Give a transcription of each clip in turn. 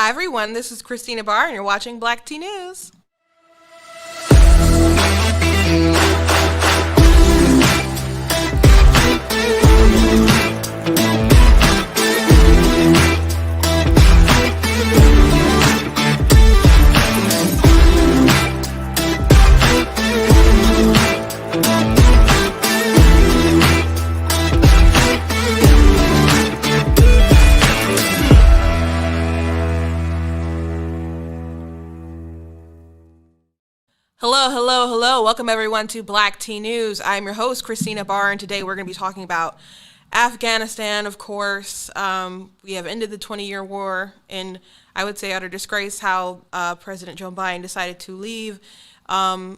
Hi everyone, this is Christina Barr and you're watching Black Tea News. Hello. Welcome everyone to Black Tea News. I'm your host, Christina Barr, and today we're going to be talking about Afghanistan, of course. We have ended the 20-year war, and I would say utter disgrace how President Joe Biden decided to leave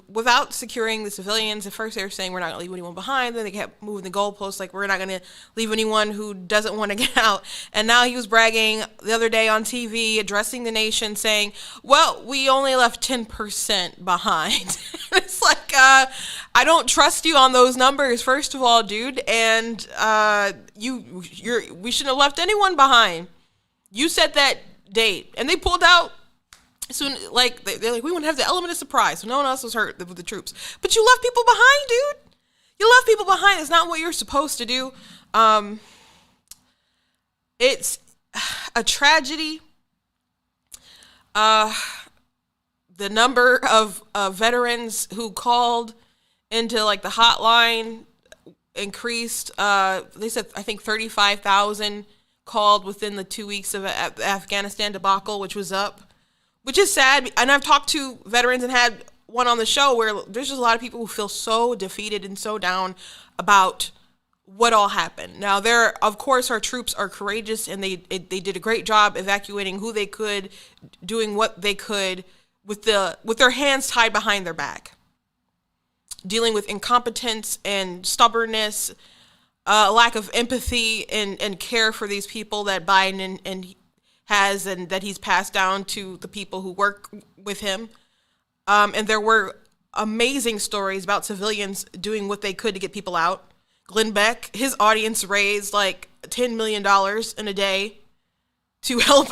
without securing the civilians. At first they were saying we're not going to leave anyone behind, then they kept moving the goalposts like we're not going to leave anyone who doesn't want to get out. And now he was bragging the other day on TV, addressing the nation, saying, well, we only left 10% behind. It's like, I don't trust you on those numbers, first of all, dude, and we shouldn't have left anyone behind. You set that date, and they pulled out soon. Like they're like, we wouldn't have the element of surprise, so no one else was hurt with the troops. But you left people behind, dude. You left people behind. It's not what you're supposed to do. It's a tragedy. The number of veterans who called into like the hotline increased. They said I think 35,000 called within the 2 weeks of Afghanistan debacle, which is sad. And I've talked to veterans and had one on the show where there's just a lot of people who feel so defeated and so down about what all happened. Now, of course, our troops are courageous and they did a great job evacuating who they could, doing what they could with their hands tied behind their back, dealing with incompetence and stubbornness, a lack of empathy and care for these people that Biden and has and that he's passed down to the people who work with him. And there were amazing stories about civilians doing what they could to get people out. Glenn Beck, his audience raised like $10 million in a day to help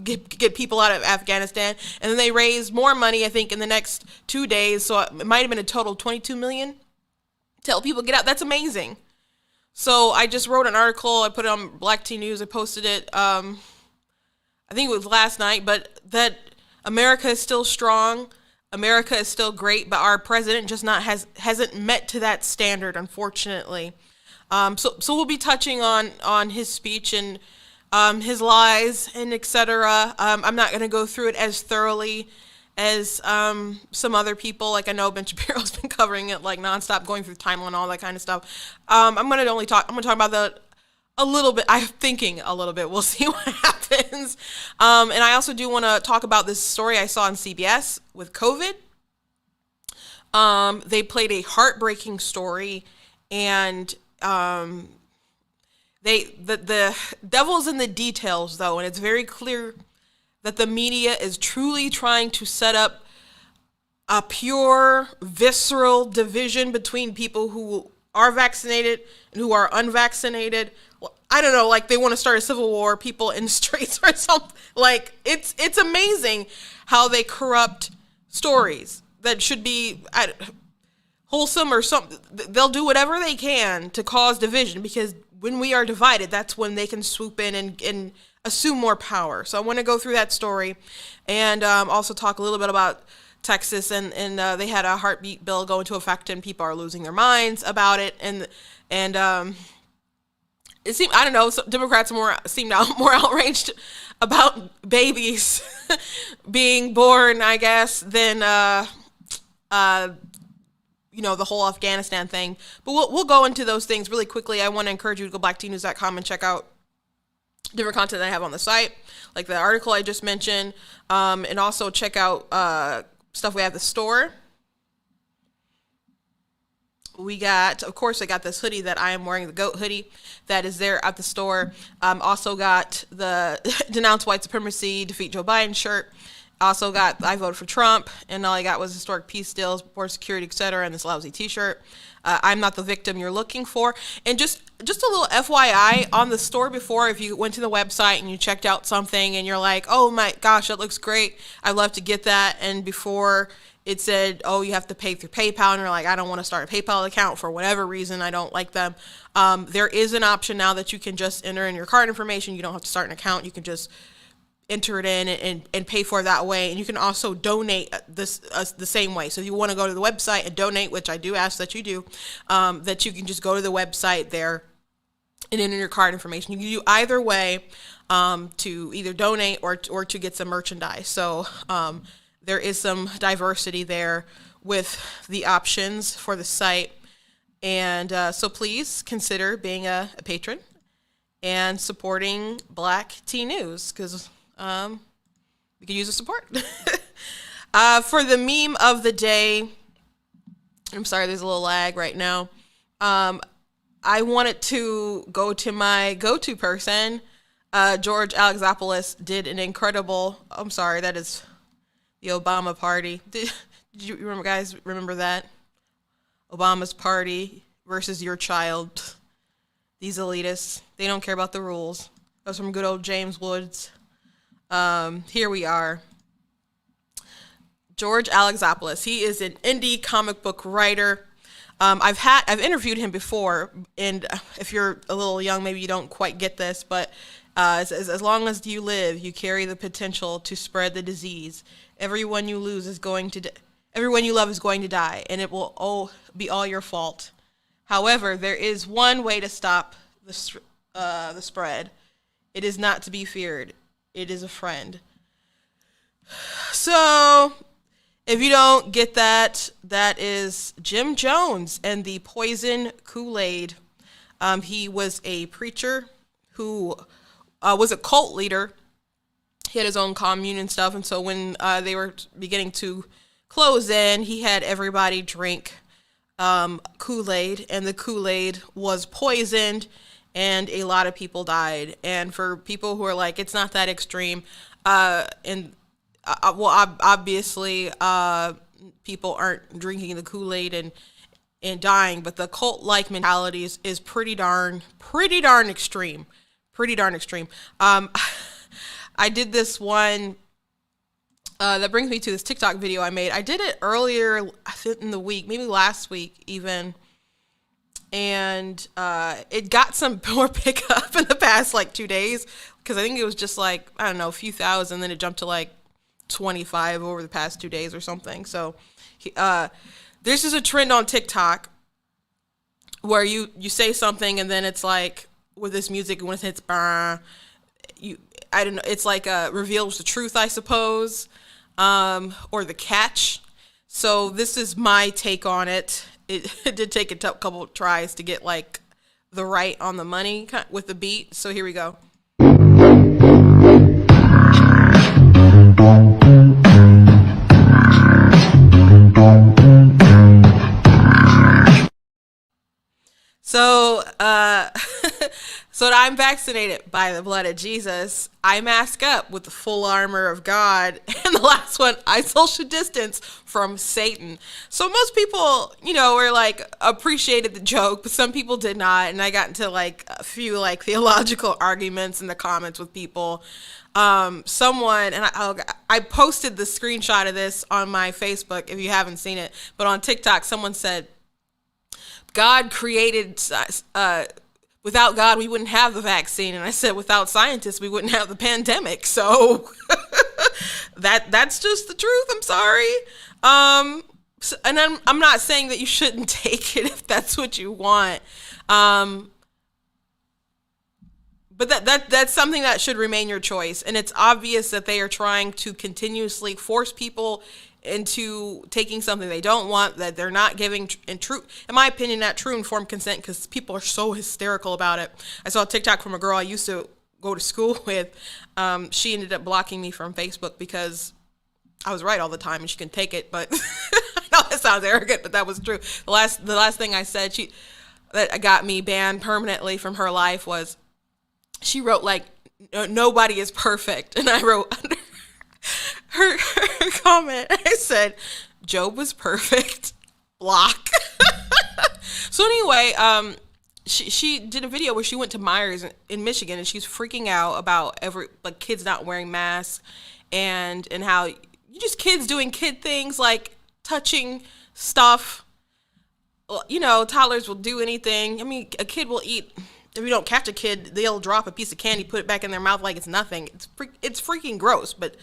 get people out of Afghanistan. And then they raised more money, I think, in the next 2 days. So it might have been a total of $22 million to help people get out. That's amazing. So I just wrote an article. I put it on Black Tea News. I posted it. I think it was last night, but that America is still strong. America is still great, but our president just hasn't met to that standard, unfortunately. So we'll be touching on his speech and his lies and etc. I'm not going to go through it as thoroughly as some other people. Like I know Ben Shapiro's been covering it like nonstop, going through the timeline and all that kind of stuff. I'm going to talk about a little bit. I'm thinking a little bit. We'll see what happens. And I also do want to talk about this story I saw on CBS with COVID. They played a heartbreaking story, and the devil's in the details, though, and it's very clear that the media is truly trying to set up a pure, visceral division between people who are vaccinated and who are unvaccinated. I don't know, like they want to start a civil war, people in the streets or something. Like it's amazing how they corrupt stories that should be wholesome or something. They'll do whatever they can to cause division, because when we are divided, that's when they can swoop in and assume more power. So I want to go through that story and also talk a little bit about Texas and they had a heartbeat bill go into effect and people are losing their minds about it. And it seemed, I don't know, so Democrats seemed more outraged about babies being born, I guess, than the whole Afghanistan thing. But we'll go into those things really quickly. I want to encourage you to go blacktnews.com and check out different content that I have on the site, like the article I just mentioned, and also check out stuff we have at the store. We got, of course, I got this hoodie that I am wearing, the GOAT hoodie that is there at the store. Also got the Denounce White Supremacy, Defeat Joe Biden shirt. I voted for Trump, and all I got was historic peace deals, border security, etc., and this lousy T-shirt. I'm not the victim you're looking for. And just a little FYI on the store before, if you went to the website and you checked out something and you're like, oh my gosh, that looks great, I'd love to get that. And before it said, oh, you have to pay through PayPal, and you're like, I don't want to start a PayPal account for whatever reason, I don't like them. There is an option now that you can just enter in your card information. You don't have to start an account. You can just enter it in and pay for it that way. And you can also donate this the same way. So if you want to go to the website and donate, which I do ask that you do, that you can just go to the website there and enter your card information. You can do either way, to either donate or to get some merchandise. So there is some diversity there with the options for the site. And so please consider being a patron and supporting Black Tea News, because we could use the support. For the meme of the day, I'm sorry, there's a little lag right now. I wanted to go to my go-to person. George Alexopoulos did an incredible, I'm sorry, that is the Obama party. Did you remember that? Obama's party versus your child. These elitists, they don't care about the rules. That was from good old James Woods. Here we are. George Alexopoulos. He is an indie comic book writer. I've interviewed him before, and if you're a little young, maybe you don't quite get this, but as long as you live, you carry the potential to spread the disease. Everyone you love is going to die, and it will all be all your fault. However, there is one way to stop the spread. It is not to be feared. It is a friend. So, if you don't get that, that is Jim Jones and the Poison Kool-Aid. He was a preacher who was a cult leader. He had his own commune and stuff, and so when they were beginning to close in, he had everybody drink Kool-Aid, and the Kool-Aid was poisoned, and a lot of people died. And for people who are like, it's not that extreme, obviously, people aren't drinking the Kool-Aid and dying, but the cult-like mentality is pretty darn extreme. Pretty darn extreme. I did this one, that brings me to this TikTok video I made. I did it earlier, I think in the week, maybe last week even. And it got some more pickup in the past 2 days, because I think it was just a few thousand, then it jumped to 25 over the past 2 days or something. So this is a trend on TikTok where you say something and then it's with this music, when it hits it's reveals the truth, I suppose, or the catch. So this is my take on it. It did take a couple tries to get the right on the money with the beat. So here we go. So, so I'm vaccinated by the blood of Jesus. I mask up with the full armor of God. And the last one, I social distance from Satan. So most people, were appreciated the joke, but some people did not. And I got into a few theological arguments in the comments with people. Someone, and I posted the screenshot of this on my Facebook if you haven't seen it, but on TikTok, someone said, God created, without God, we wouldn't have the vaccine. And I said, without scientists, we wouldn't have the pandemic. So that's just the truth. I'm sorry. And I'm not saying that you shouldn't take it if that's what you want. But that's something that should remain your choice. And it's obvious that they are trying to continuously force people into taking something they don't want, that they're not giving, in my opinion, not true informed consent, because people are so hysterical about it. I saw a TikTok from a girl I used to go to school with. She ended up blocking me from Facebook because I was right all the time and she couldn't take it. But I know that sounds arrogant, but that was true. The last thing I said that got me banned permanently from her life was, she wrote nobody is perfect, and I wrote under her comment, I said, Job was perfect. Block. So anyway, she did a video where she went to Myers in Michigan, and she's freaking out about kids not wearing masks, and how kids doing kid things like touching stuff. You know, toddlers will do anything. I mean, a kid will eat. If you don't catch a kid, they'll drop a piece of candy, put it back in their mouth like it's nothing. It's freaking gross, but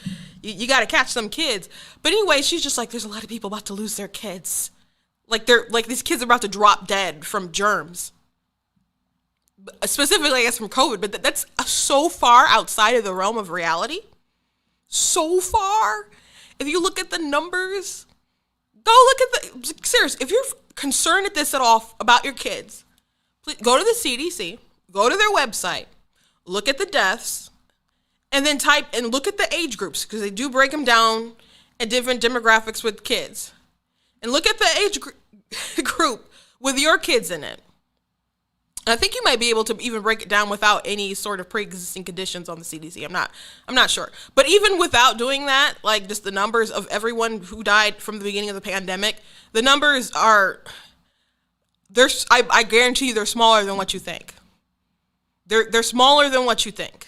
you got to catch some kids. But anyway, she's just like, there's a lot of people about to lose their kids. These kids are about to drop dead from germs. Specifically, I guess, from COVID, but that's so far outside of the realm of reality. So far. If you look at the numbers, go look at seriously, if you're concerned at this at all about your kids, please go to the CDC, go to their website, look at the deaths, and then type and look at the age groups, because they do break them down in different demographics with kids. And look at the age group with your kids in it. And I think you might be able to even break it down without any sort of pre-existing conditions on the CDC. I'm not sure. But even without doing that, like just the numbers of everyone who died from the beginning of the pandemic, the numbers are, I guarantee you they're smaller than what you think. They're smaller than what you think.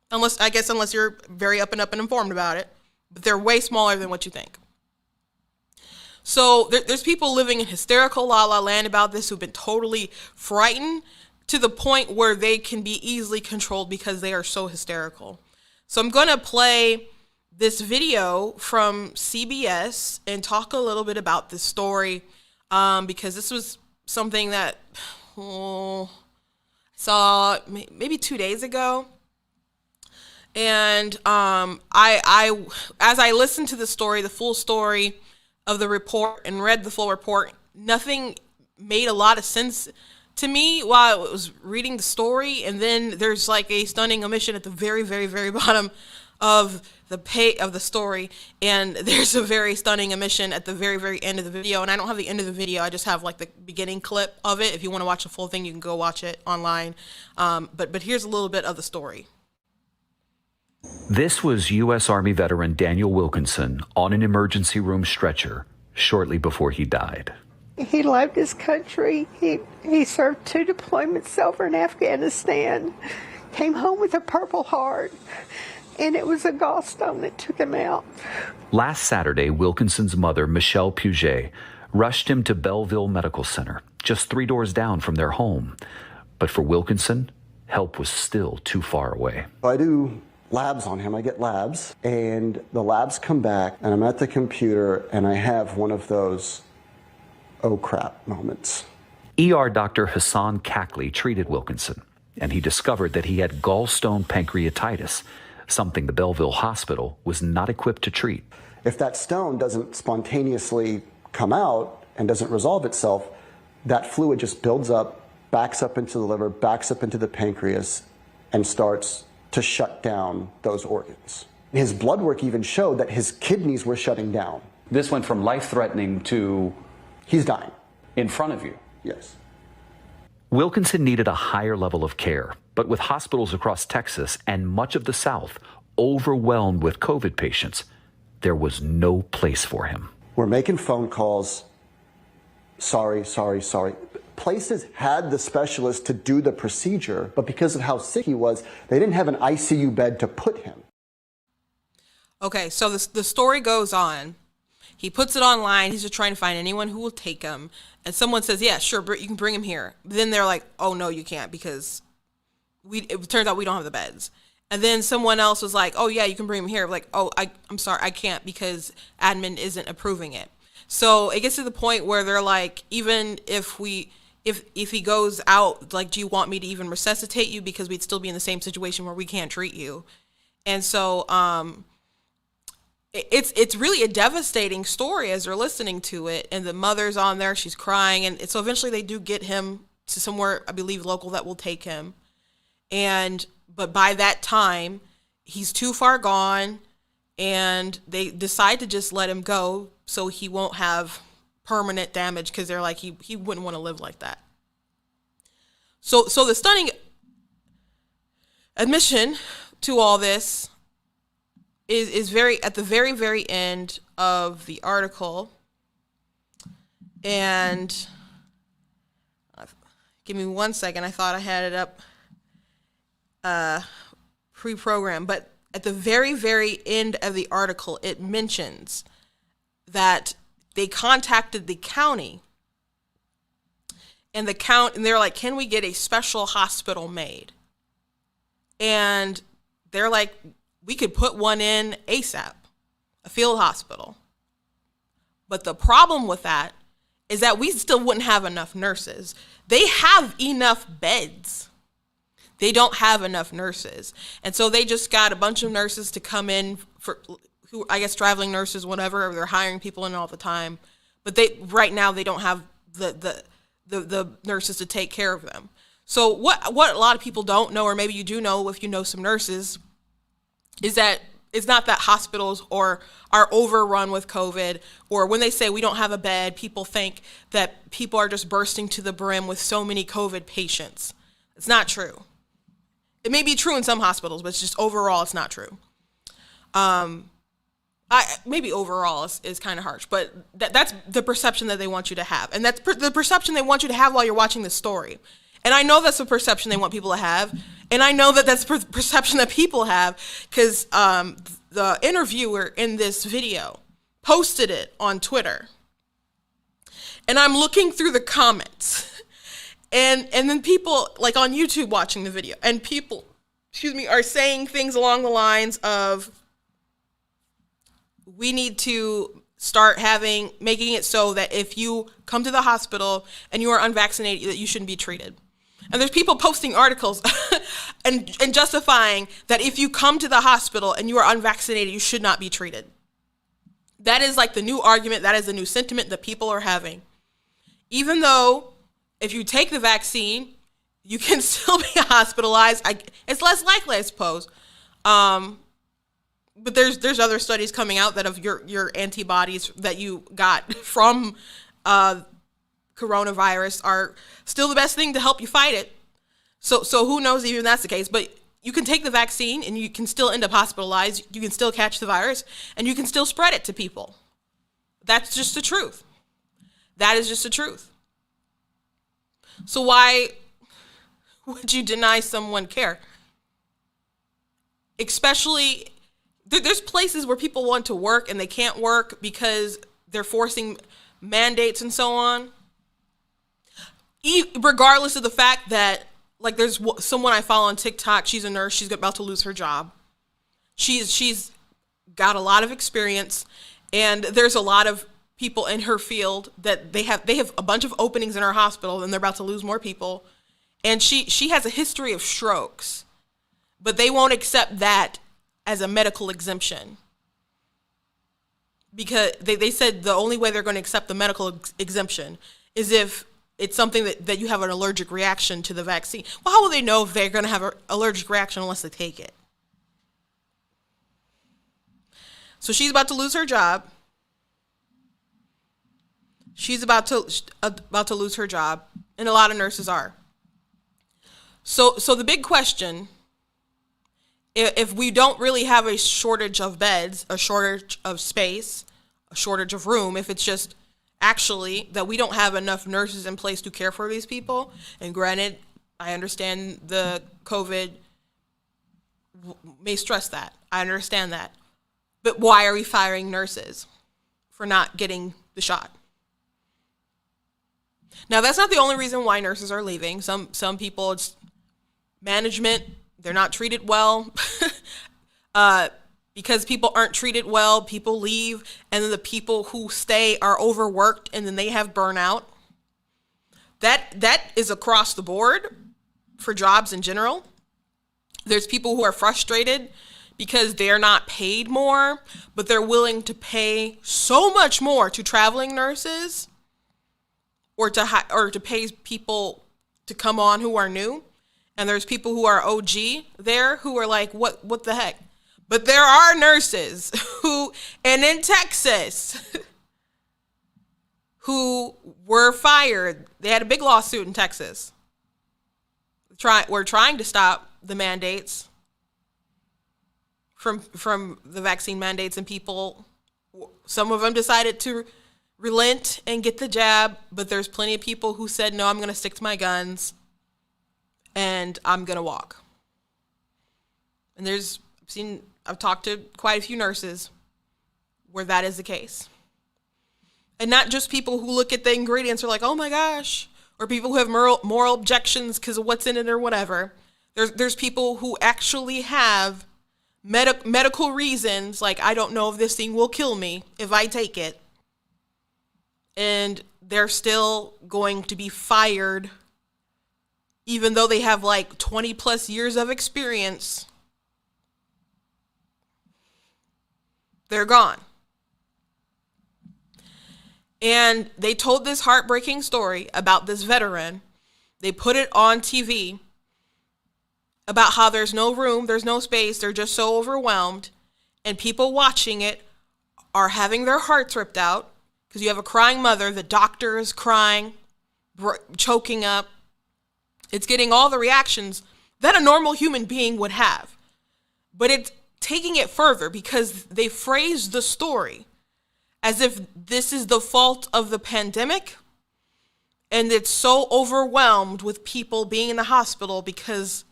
Unless you're very up and informed about it. But they're way smaller than what you think. So there's people living in hysterical la-la land about this who've been totally frightened to the point where they can be easily controlled because they are so hysterical. So I'm going to play this video from CBS and talk a little bit about this story, because this was something that I saw maybe 2 days ago. And I as I listened to the story, the full story of the report, and read the full report, nothing made a lot of sense to me while I was reading the story. And then there's like a stunning omission at the very, very, very bottom of the story, and there's a very stunning omission at the very, very end of the video. And I don't have the end of the video, I just have like the beginning clip of it. If you want to watch the full thing, you can go watch it online. But here's a little bit of the story. This was U.S. Army veteran Daniel Wilkinson on an emergency room stretcher shortly before he died. He loved his country. He served 2 deployments over in Afghanistan, came home with a Purple Heart, and it was a gallstone that took him out. Last Saturday, Wilkinson's mother, Michelle Puget, rushed him to Belleville Medical Center, just 3 doors down from their home. But for Wilkinson, help was still too far away. I do labs on him. I get labs, and the labs come back, and I'm at the computer, and I have one of those oh crap moments. ER Dr. Hassan Kakli treated Wilkinson, and he discovered that he had gallstone pancreatitis, something the Belleville Hospital was not equipped to treat. If that stone doesn't spontaneously come out and doesn't resolve itself, that fluid just builds up, backs up into the liver, backs up into the pancreas, and starts to shut down those organs. His blood work even showed that his kidneys were shutting down. This went from life-threatening to... He's dying. In front of you? Yes. Wilkinson needed a higher level of care, but with hospitals across Texas and much of the South overwhelmed with COVID patients, there was no place for him. We're making phone calls. Sorry. Places had the specialist to do the procedure, but because of how sick he was, they didn't have an ICU bed to put him. Okay, so the story goes on. He puts it online. He's just trying to find anyone who will take him. And someone says, yeah, sure, you can bring him here. Then they're like, oh, no, you can't, because it turns out we don't have the beds. And then someone else was like, oh, yeah, you can bring him here. Like, oh, I'm sorry, I can't because admin isn't approving it. So it gets to the point where they're like, even if he goes out, like, do you want me to even resuscitate you? Because we'd still be in the same situation where we can't treat you. And so it's really a devastating story as you're listening to it. And the mother's on there, she's crying. And so eventually they do get him to somewhere, I believe, local that will take him. But by that time, he's too far gone, and they decide to just let him go so he won't have permanent damage, because they're like, he wouldn't want to live like that. So the stunning admission to all this is very at the very, very end of the article. And give me 1 second. I thought I had it up pre-programmed. But at the very, very end of the article, it mentions that they contacted the county. And they're like, can we get a special hospital made? And they're like, we could put one in ASAP, a field hospital. But the problem with that is that we still wouldn't have enough nurses. They have enough beds. They don't have enough nurses. And so they just got a bunch of nurses to come in who I guess traveling nurses, whatever, or they're hiring people in all the time. But right now they don't have the nurses to take care of them. So what a lot of people don't know, or maybe you do know if you know some nurses, is that it's not that hospitals are overrun with COVID, or when they say we don't have a bed, people think that people are just bursting to the brim with so many COVID patients. It's not true. It may be true in some hospitals, but it's just overall, it's not true. Maybe overall is kind of harsh, but that's the perception that they want you to have. And that's the perception they want you to have while you're watching this story. And I know that's the perception they want people to have. And I know that that's the perception that people have because the interviewer in this video posted it on Twitter. And I'm looking through the comments. And then people, like on YouTube watching the video, and people, are saying things along the lines of, we need to start making it so that if you come to the hospital and you are unvaccinated, that you shouldn't be treated. And there's people posting articles and justifying that if you come to the hospital and you are unvaccinated, you should not be treated. That is like the new argument. That is the new sentiment that people are having. Even though if you take the vaccine, you can still be hospitalized. It's less likely, I suppose. But there's other studies coming out that of your antibodies that you got from coronavirus are still the best thing to help you fight it. So who knows even that's the case. But you can take the vaccine and you can still end up hospitalized. You can still catch the virus and you can still spread it to people. That's just the truth. That is just the truth. So why would you deny someone care? Especially, there's places where people want to work and they can't work because they're forcing mandates and so on. Regardless of the fact that, like, there's someone I follow on TikTok, she's a nurse, she's about to lose her job. She's got a lot of experience, and there's a lot of people in her field that they have a bunch of openings in her hospital, and they're about to lose more people. And she has a history of strokes, but they won't accept that as a medical exemption. Because they said the only way they're going to accept the medical exemption is if it's something that you have an allergic reaction to the vaccine. Well, how will they know if they're going to have an allergic reaction unless they take it? So she's about to lose her job. She's about to lose her job, and a lot of nurses are. So the big question, if we don't really have a shortage of beds, a shortage of space, a shortage of room, if it's just actually that we don't have enough nurses in place to care for these people, and granted, I understand the COVID may stress that. I understand that. But why are we firing nurses for not getting the shot? Now, that's not the only reason why nurses are leaving. Some people, it's management, they're not treated well. Because people aren't treated well, people leave, and then the people who stay are overworked, and then they have burnout. That is across the board for jobs in general. There's people who are frustrated because they're not paid more, but they're willing to pay so much more to traveling nurses or to pay people to come on who are new. And there's people who are OG there who are like, what the heck? But there are nurses and in Texas, who were fired. They had a big lawsuit in Texas. We're trying to stop the mandates from the vaccine mandates, and people, some of them decided to relent and get the jab, but there's plenty of people who said, no, I'm going to stick to my guns and I'm going to walk. And I've talked to quite a few nurses where that is the case. And not just people who look at the ingredients are like, oh my gosh, or people who have moral objections because of what's in it or whatever. There's people who actually have medical reasons, like, I don't know if this thing will kill me if I take it. And they're still going to be fired, even though they have like 20 plus years of experience. They're gone. And they told this heartbreaking story about this veteran. They put it on TV about how there's no room, there's no space, they're just so overwhelmed. And people watching it are having their hearts ripped out because you have a crying mother, the doctor is crying, choking up. It's getting all the reactions that a normal human being would have. But it's taking it further because they phrased the story as if this is the fault of the pandemic, and it's so overwhelmed with people being in the hospital because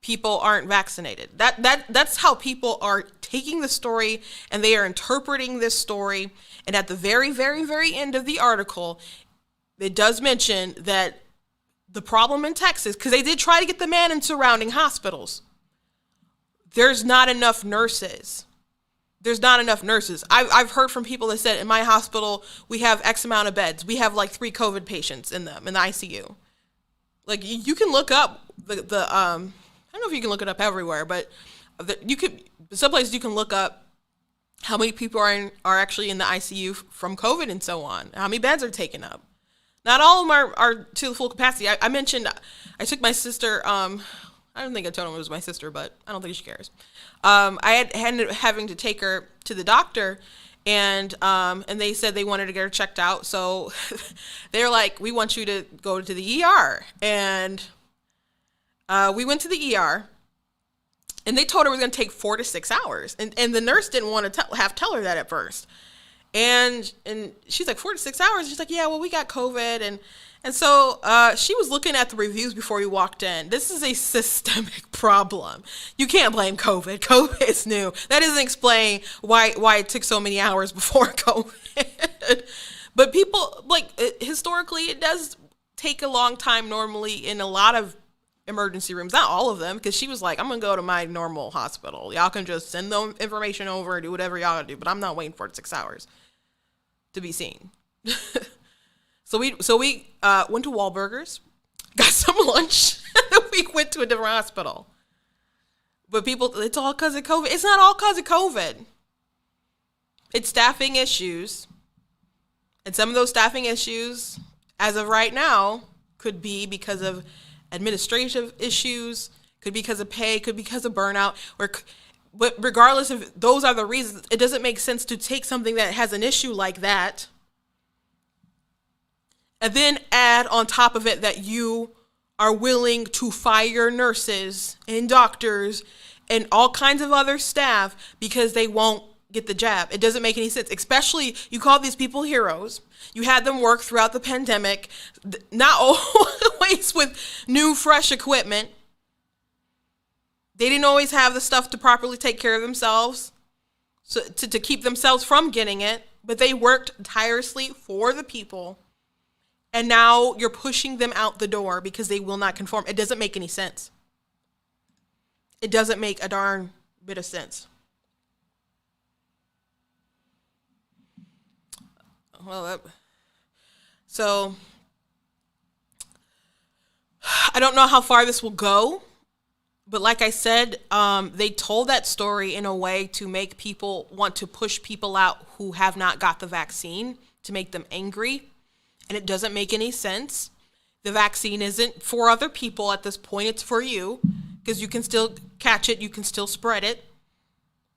people aren't vaccinated. That's how people are taking the story, and they are interpreting this story. And at the very, very, very end of the article, it does mention that the problem in Texas, because they did try to get the man in surrounding hospitals, there's not enough nurses. There's not enough nurses. I've heard from people that said, in my hospital, we have X amount of beds. We have like 3 COVID patients in the ICU. Like, you can look up the I don't know if you can look it up everywhere, but some places you can look up how many people are actually in the ICU from COVID and so on. How many beds are taken up. Not all of them are to the full capacity. I mentioned, I took my sister, I don't think I told him it was my sister, but I don't think she cares. I ended up having to take her to the doctor, and they said they wanted to get her checked out. So they're like, we want you to go to the ER. And we went to the ER, and they told her it was going to take 4 to 6 hours. And the nurse didn't want to tell her that at first. And she's like, 4 to 6 hours? She's like, yeah, well, we got COVID. And so she was looking at the reviews before we walked in. This is a systemic problem. You can't blame COVID. COVID is new. That doesn't explain why it took so many hours before COVID. But people, like, historically, it does take a long time normally in a lot of emergency rooms. Not all of them, because she was like, I'm going to go to my normal hospital. Y'all can just send the information over and do whatever y'all do, but I'm not waiting 4 to 6 hours to be seen. So we went to Wahlburgers, got some lunch, and then we went to a different hospital. But people, it's all because of COVID. It's not all because of COVID. It's staffing issues. And some of those staffing issues, as of right now, could be because of administrative issues, could be because of pay, could be because of burnout. But regardless of those are the reasons, it doesn't make sense to take something that has an issue like that and then add on top of it that you are willing to fire nurses and doctors and all kinds of other staff because they won't get the jab. It doesn't make any sense. Especially, you call these people heroes. You had them work throughout the pandemic, not always with new, fresh equipment. They didn't always have the stuff to properly take care of themselves, so to keep themselves from getting it, but they worked tirelessly for the people. And now you're pushing them out the door because they will not conform. It doesn't make any sense. It doesn't make a darn bit of sense. Well, so I don't know how far this will go, but like I said, they told that story in a way to make people want to push people out who have not got the vaccine, to make them angry. And it doesn't make any sense. The vaccine isn't for other people at this point. It's for you, because you can still catch it. You can still spread it.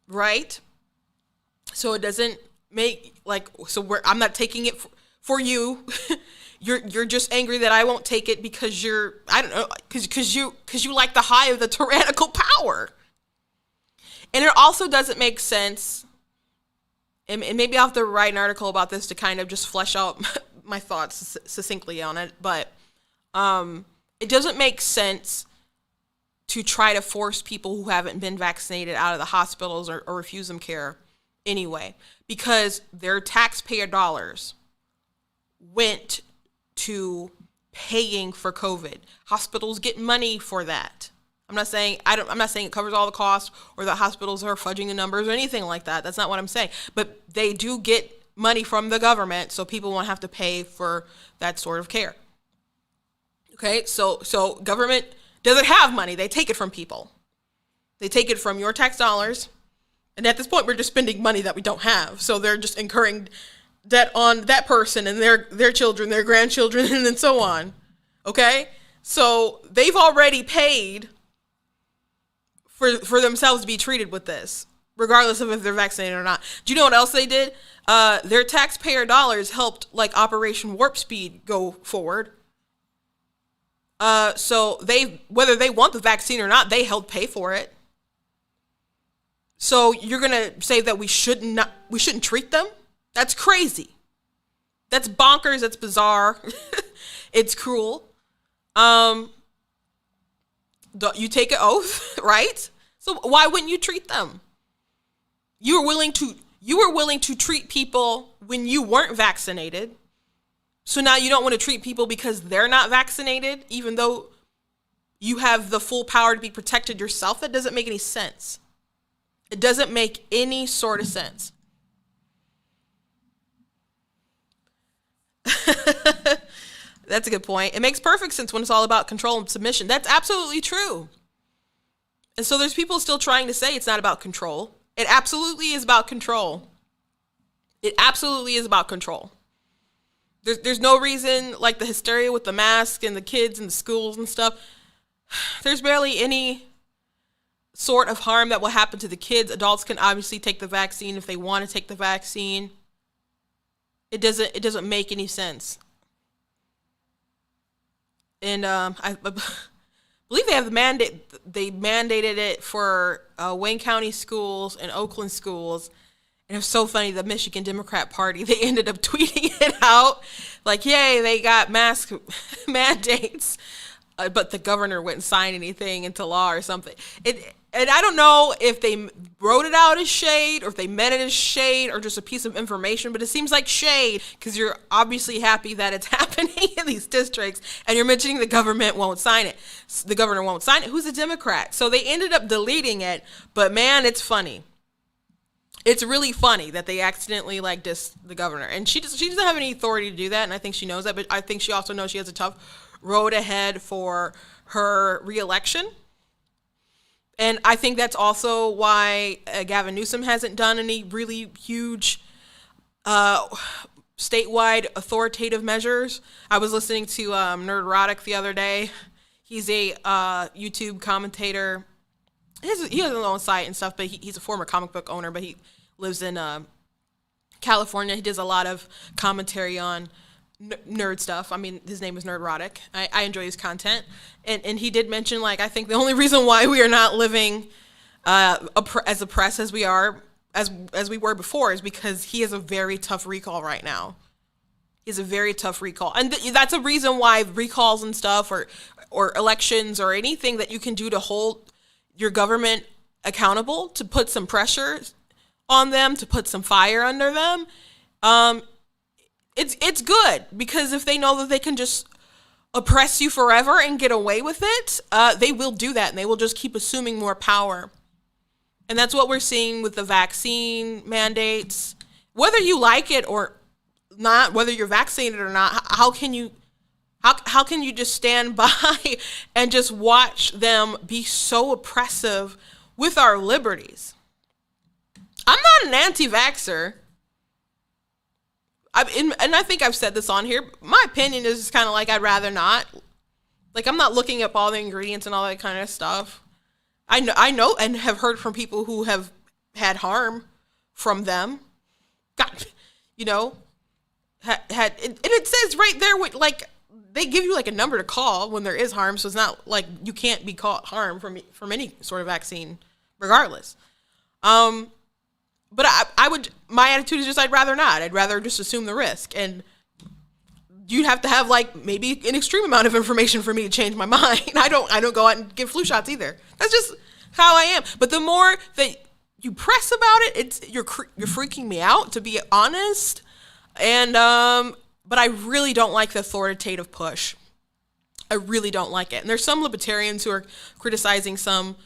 Right? So it doesn't make, like, I'm not taking it for you. You're just angry that I won't take it because because you like the high of the tyrannical power. And it also doesn't make sense, and maybe I'll have to write an article about this to kind of just flesh out my thoughts succinctly on it, but it doesn't make sense to try to force people who haven't been vaccinated out of the hospitals or refuse them care anyway, because their taxpayer dollars went to paying for COVID. Hospitals get money for that. I'm not saying it covers all the costs or that hospitals are fudging the numbers or anything like that. That's not what I'm saying. But they do get money from the government, so people won't have to pay for that sort of care. Okay, so government doesn't have money. They take it from people. They take it from your tax dollars. And at this point, we're just spending money that we don't have. So they're just incurring debt on that person and their children, their grandchildren, and then so on. Okay? So they've already paid for themselves to be treated with this, regardless of if they're vaccinated or not. Do you know what else they did? Their taxpayer dollars helped like Operation Warp Speed go forward. So whether they want the vaccine or not, they helped pay for it. So you're gonna say that we shouldn't treat them? That's crazy. That's bonkers. That's bizarre. It's cruel. You take an oath, right? So why wouldn't you treat them? You were willing to treat people when you weren't vaccinated. So now you don't want to treat people because they're not vaccinated, even though you have the full power to be protected yourself. That doesn't make any sense. It doesn't make any sort of sense. That's a good point. It makes perfect sense when it's all about control and submission. That's absolutely true. And so there's people still trying to say it's not about control. It absolutely is about control. It absolutely is about control. There's no reason, like the hysteria with the mask and the kids and the schools and stuff. There's barely any sort of harm that will happen to the kids. Adults can obviously take the vaccine if they want to take the vaccine. It doesn't make any sense. And I believe they have the mandate. They mandated it for Wayne County schools and Oakland schools. And it was so funny. The Michigan Democrat Party, they ended up tweeting it out like, "Yay, they got mask mandates," but the governor wouldn't sign anything into law or something. And I don't know if they wrote it out as shade or if they meant it as shade or just a piece of information, but it seems like shade because you're obviously happy that it's happening in these districts and you're mentioning the government won't sign it. The governor won't sign it. Who's a Democrat? So they ended up deleting it, but man, it's funny. It's really funny that they accidentally dissed the governor. And she doesn't have any authority to do that, and I think she knows that, but I think she also knows she has a tough road ahead for her reelection. And I think that's also why Gavin Newsom hasn't done any really huge statewide authoritative measures. I was listening to Nerdrotic the other day. He's a YouTube commentator. He has his own site and stuff, but he's a former comic book owner, but he lives in California. He does a lot of commentary on nerd stuff. I mean, his name is Nerdrotic. I enjoy his content. And he did mention, I think the only reason why we are not living as oppressed as we are, as we were before, is because he has a very tough recall right now. He has a very tough recall. And that's a reason why recalls and stuff or elections or anything that you can do to hold your government accountable, to put some pressure on them, to put some fire under them, it's good, because if they know that they can just oppress you forever and get away with it, they will do that, and they will just keep assuming more power. And that's what we're seeing with the vaccine mandates. Whether you like it or not, whether you're vaccinated or not, how can you just stand by and just watch them be so oppressive with our liberties? I'm not an anti-vaxxer. And I think I've said this on here. My opinion is just kind of I'd rather not. I'm not looking up all the ingredients and all that kind of stuff. I know and have heard from people who have had harm from them. God, and it says right there they give you a number to call when there is harm, so it's not you can't be caught harm from any sort of vaccine, regardless. But my attitude is just, I'd rather not. I'd rather just assume the risk. And you'd have to have like maybe an extreme amount of information for me to change my mind. I don't go out and give flu shots either. That's just how I am. But the more that you press about it, you're freaking me out, to be honest. And but I really don't like the authoritative push. I really don't like it. And there's some libertarians who are criticizing some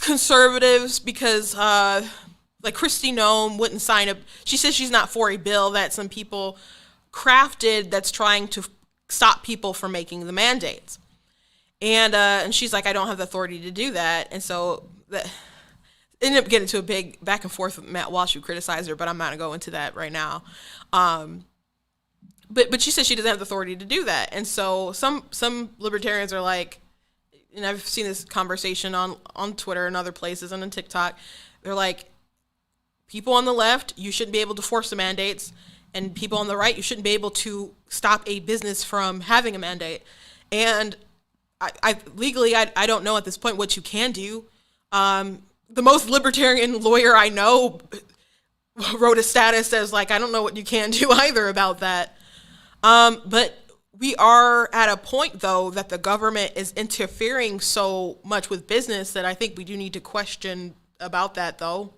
conservatives because like Kristi Noem wouldn't sign up. She says she's not for a bill that some people crafted that's trying to stop people from making the mandates. And she's like, I don't have the authority to do that. And so that ended up getting into a big back and forth with Matt Walsh, who criticized her, but I'm not going to go into that right now. But she says she doesn't have the authority to do that. And so some libertarians are like, and I've seen this conversation on Twitter and other places and on TikTok, they're like, people on the left, you shouldn't be able to force the mandates, and people on the right, you shouldn't be able to stop a business from having a mandate. And I legally don't know at this point what you can do. The most libertarian lawyer I know wrote a status that was like, I don't know what you can do either about that. But we are at a point, though, that the government is interfering so much with business that I think we do need to question about that, though.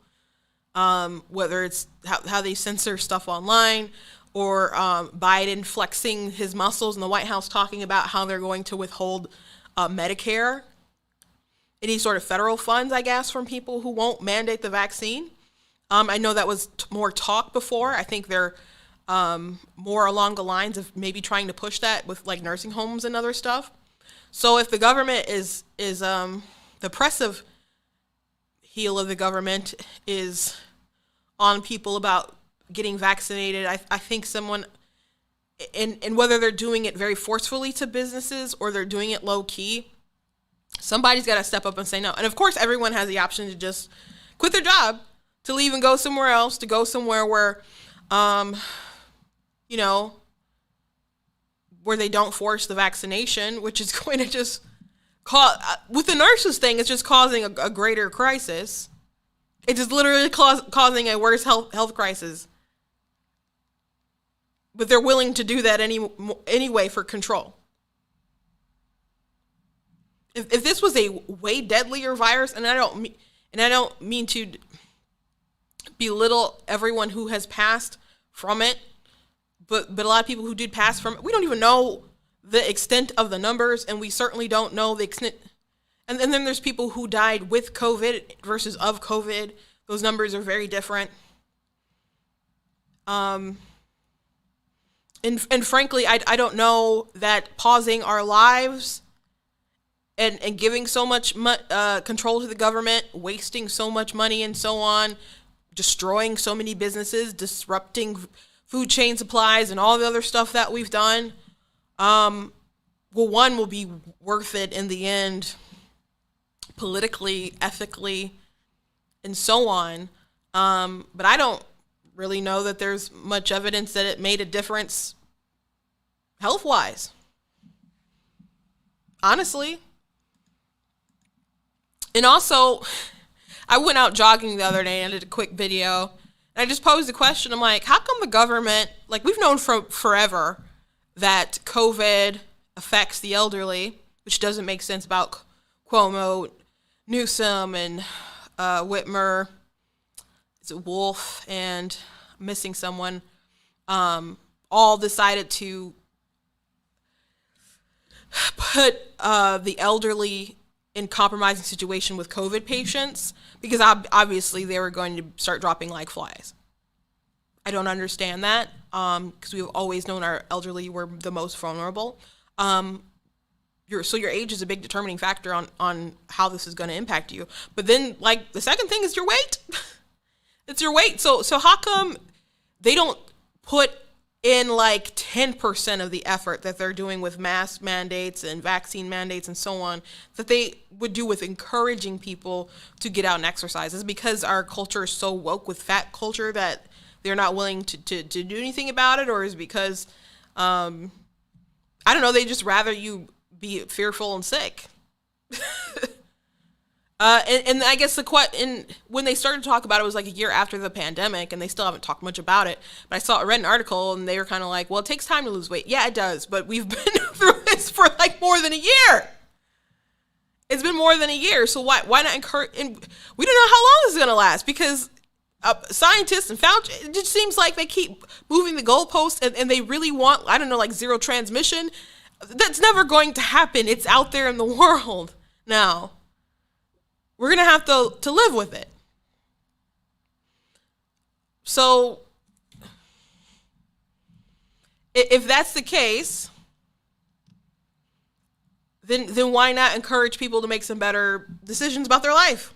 Whether it's how they censor stuff online, or Biden flexing his muscles in the White House talking about how they're going to withhold Medicare, any sort of federal funds, I guess, from people who won't mandate the vaccine. I know that was more talk before. I think they're more along the lines of maybe trying to push that with like nursing homes and other stuff. So if the government is the oppressive heel of the government is on people about getting vaccinated, I think someone, and whether they're doing it very forcefully to businesses or they're doing it low key, somebody's got to step up and say no. And of course, everyone has the option to just quit their job, to leave and go somewhere else, to go somewhere where, where they don't force the vaccination, which is going to just cause, with the nurses thing, it's just causing a greater crisis. It's just literally causing a worse health crisis. But they're willing to do that anyway for control. If this was a way deadlier virus, and I don't mean to belittle everyone who has passed from it, but a lot of people who did pass from it, we don't even know the extent of the numbers, and we certainly don't know the extent. And then there's people who died with COVID versus of COVID. Those numbers are very different. And frankly, I don't know that pausing our lives and giving so much control to the government, wasting so much money and so on, destroying so many businesses, disrupting food chain supplies and all the other stuff that we've done, one will be worth it in the end, politically, ethically, and so on. But I don't really know that there's much evidence that it made a difference health-wise. Honestly. And also, I went out jogging the other day and I did a quick video. And I just posed the question, I'm like, how come the government, like we've known forever that COVID affects the elderly, which doesn't make sense about Cuomo, Newsom, and Whitmer, is it Wolf, and I'm missing someone, all decided to put the elderly in compromising situation with COVID patients because obviously they were going to start dropping like flies. I don't understand that because we've always known our elderly were the most vulnerable. Your age is a big determining factor on how this is going to impact you. But then, like, the second thing is your weight. It's your weight. So how come they don't put in like 10% of the effort that they're doing with mask mandates and vaccine mandates and so on that they would do with encouraging people to get out and exercise? Is it because our culture is so woke with fat culture that they're not willing to do anything about it? Or is it because, I don't know, they just rather you be fearful and sick? And I guess when they started to talk about it, was like a year after the pandemic, and they still haven't talked much about it. But I read an article, and they were kind of like, well, it takes time to lose weight. Yeah, it does. But we've been through this for like more than a year. It's been more than a year. So why not encourage? And we don't know how long this is going to last, because scientists and Fauci, it just seems like they keep moving the goalposts, and they really want, I don't know, like zero transmission. That's never going to happen. It's out there in the world now. We're going to have to live with it. So if that's the case, then why not encourage people to make some better decisions about their life?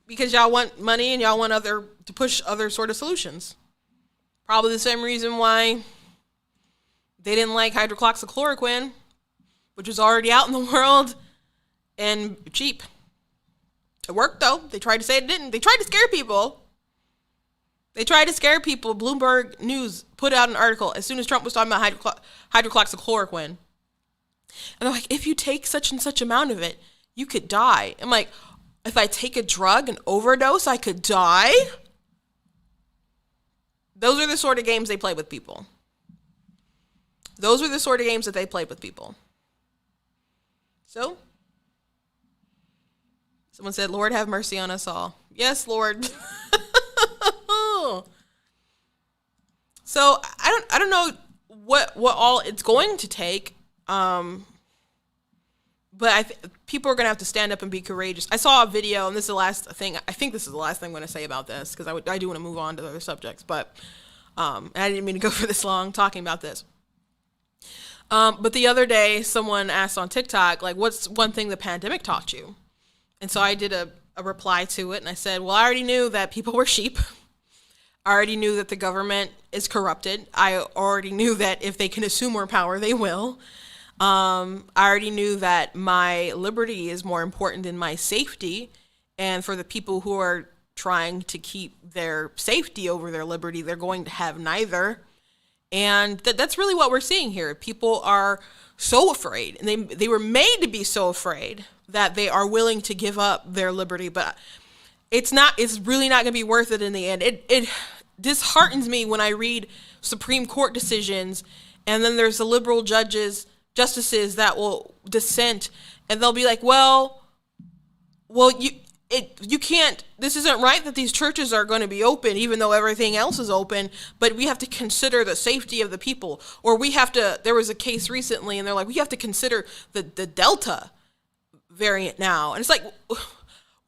Because y'all want money and y'all want to push other sort of solutions. Probably the same reason why they didn't like hydroxychloroquine, which was already out in the world and cheap. It worked, though. They tried to say it didn't. They tried to scare people. Bloomberg News put out an article as soon as Trump was talking about hydroxychloroquine. And they're like, if you take such and such amount of it, you could die. I'm like, if I take a drug, an overdose, I could die? Those are the sort of games they play with people. Those are the sort of games that they played with people. So, someone said, Lord, have mercy on us all. Yes, Lord. So I don't know what all it's going to take, but people are going to have to stand up and be courageous. I saw a video, and this is the last thing. I think this is the last thing I'm going to say about this, because I do want to move on to other subjects, but I didn't mean to go for this long talking about this. But the other day, someone asked on TikTok, like, what's one thing the pandemic taught you? And so I did a reply to it, and I said, well, I already knew that people were sheep. I already knew that the government is corrupted. I already knew that if they can assume more power, they will. I already knew that my liberty is more important than my safety. And for the people who are trying to keep their safety over their liberty, they're going to have neither. And that's really what we're seeing here. People are so afraid, and they were made to be so afraid that they are willing to give up their liberty. But it's really not going to be worth it in the end. It disheartens me when I read Supreme Court decisions, and then there's the liberal justices that will dissent, and they'll be like, well, you can't, this isn't right that these churches are going to be open even though everything else is open, but we have to consider the safety of the people. Or there was a case recently, and they're like, we have to consider the Delta variant now. And it's like,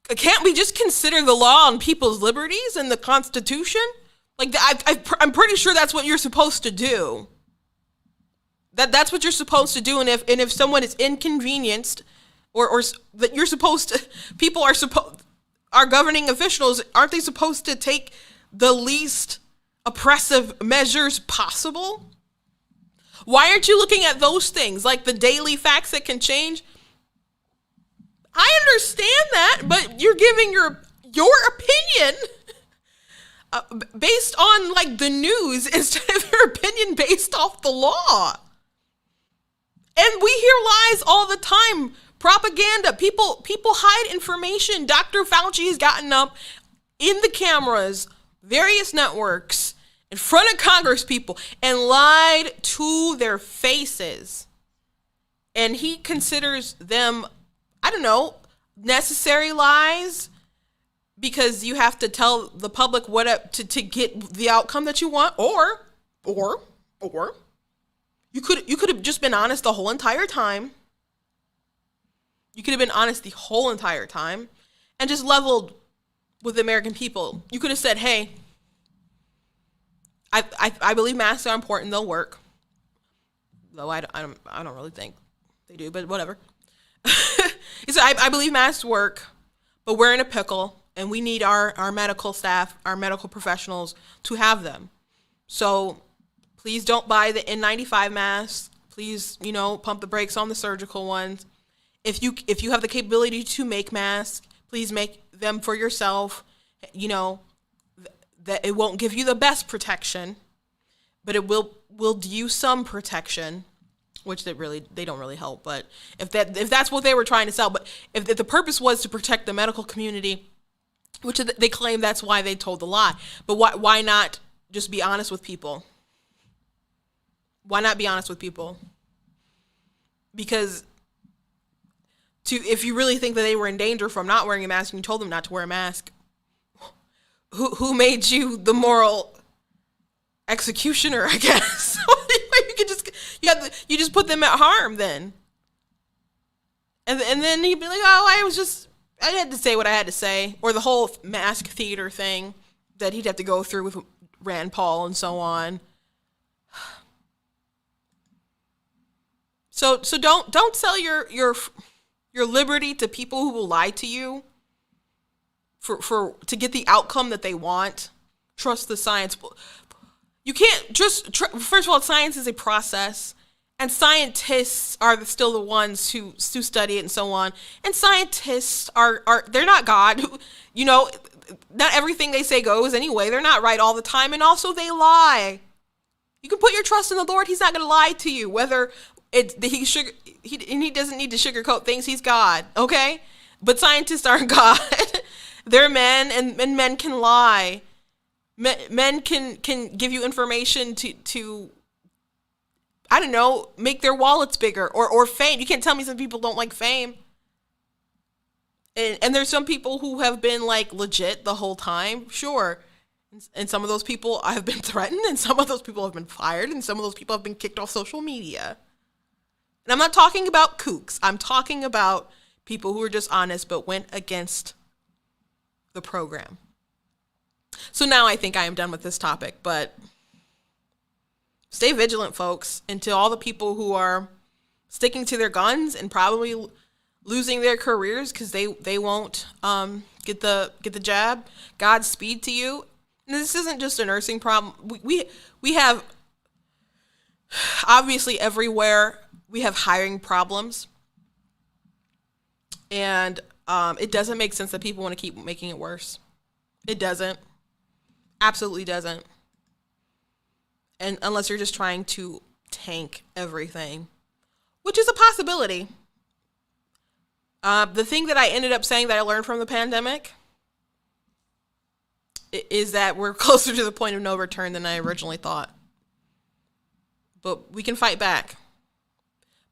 can't we just consider the law on people's liberties and the Constitution? Like, I'm pretty sure that's what you're supposed to do. That's what you're supposed to do. And if someone is inconvenienced, or that you're supposed to, our governing officials, aren't they supposed to take the least oppressive measures possible? Why aren't you looking at those things, like the daily facts that can change? I understand that, but you're giving your opinion based on like the news instead of your opinion based off the law. And we hear lies all the time. Propaganda. People hide information. Dr. Fauci has gotten up in the cameras, various networks, in front of Congress people, and lied to their faces. And he considers them, I don't know, necessary lies, because you have to tell the public to get the outcome that you want, or you could have just been honest the whole entire time. You could have been honest the whole entire time and just leveled with the American people. You could have said, hey, I believe masks are important, they'll work. Though I don't really think they do, but whatever. He said, I believe masks work, but we're in a pickle, and we need our medical staff, our medical professionals to have them. So please don't buy the N95 masks. Please, pump the brakes on the surgical ones. If you have the capability to make masks, please make them for yourself. That it won't give you the best protection, but it will do you some protection. which they don't really help. But if that's what they were trying to sell, but if the purpose was to protect the medical community, which they claim that's why they told the lie. But why not just be honest with people? Why not be honest with people? Because if you really think that they were in danger from not wearing a mask, and you told them not to wear a mask, who made you the moral executioner, I guess? you just put them at harm then. And then he'd be like, oh, I had to say what I had to say. Or the whole mask theater thing that he'd have to go through with Rand Paul and so on. So don't sell your liberty to people who will lie to you to get the outcome that they want. Trust the science. You can't just first of all, science is a process, and scientists are still the ones who study it and so on. And scientists are they're not God. You know, not everything they say goes anyway. They're not right all the time, and also they lie. You can put your trust in the Lord. He's not going to lie to you, whether he doesn't need to sugarcoat things. He's God, okay? But scientists aren't God. They're men, and men can lie. Men can give you information to I don't know, make their wallets bigger or fame. You can't tell me some people don't like fame. And there's some people who have been like legit the whole time, sure. And some of those people have been threatened, and some of those people have been fired, and some of those people have been kicked off social media. And I'm not talking about kooks. I'm talking about people who are just honest but went against the program. So now I think I am done with this topic, but stay vigilant, folks, until all the people who are sticking to their guns and probably losing their careers because they won't get the jab. Godspeed to you. And this isn't just a nursing problem. We have, obviously everywhere, we have hiring problems. And it doesn't make sense that people want to keep making it worse. It doesn't. Absolutely doesn't. And unless you're just trying to tank everything, which is a possibility. The thing that I ended up saying that I learned from the pandemic is that we're closer to the point of no return than I originally thought. But we can fight back.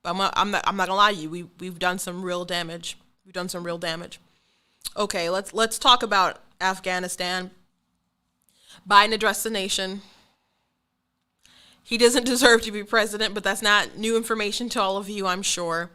But I'm not gonna lie to you. We've done some real damage. Okay, let's talk about Afghanistan. Biden addressed the nation. He doesn't deserve to be president, but that's not new information to all of you, I'm sure.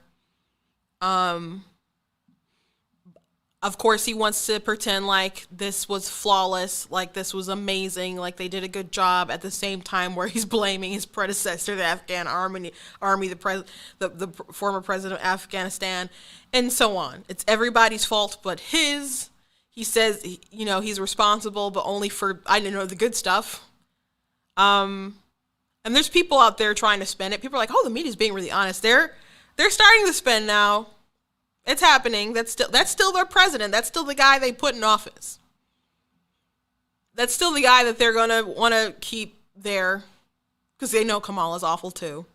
Of course, he wants to pretend like this was flawless, like this was amazing, like they did a good job, at the same time where he's blaming his predecessor, the Afghan army, the former president of Afghanistan, and so on. It's everybody's fault but his. He says, he's responsible, but only for, the good stuff. And there's people out there trying to spin it. People are like, oh, the media's being really honest. They're starting to spin now. It's happening. That's still their president. That's still the guy they put in office. That's still the guy that they're going to want to keep there because they know Kamala's awful too.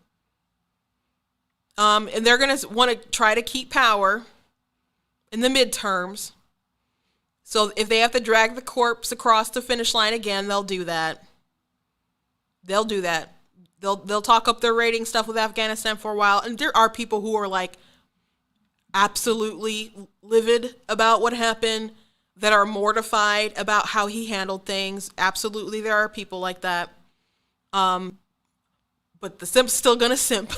And they're going to want to try to keep power in the midterms. So if they have to drag the corpse across the finish line again, they'll do that. They'll talk up their rating stuff with Afghanistan for a while. And there are people who are like absolutely livid about what happened, that are mortified about how he handled things. Absolutely, there are people like that. But the simp's still gonna simp.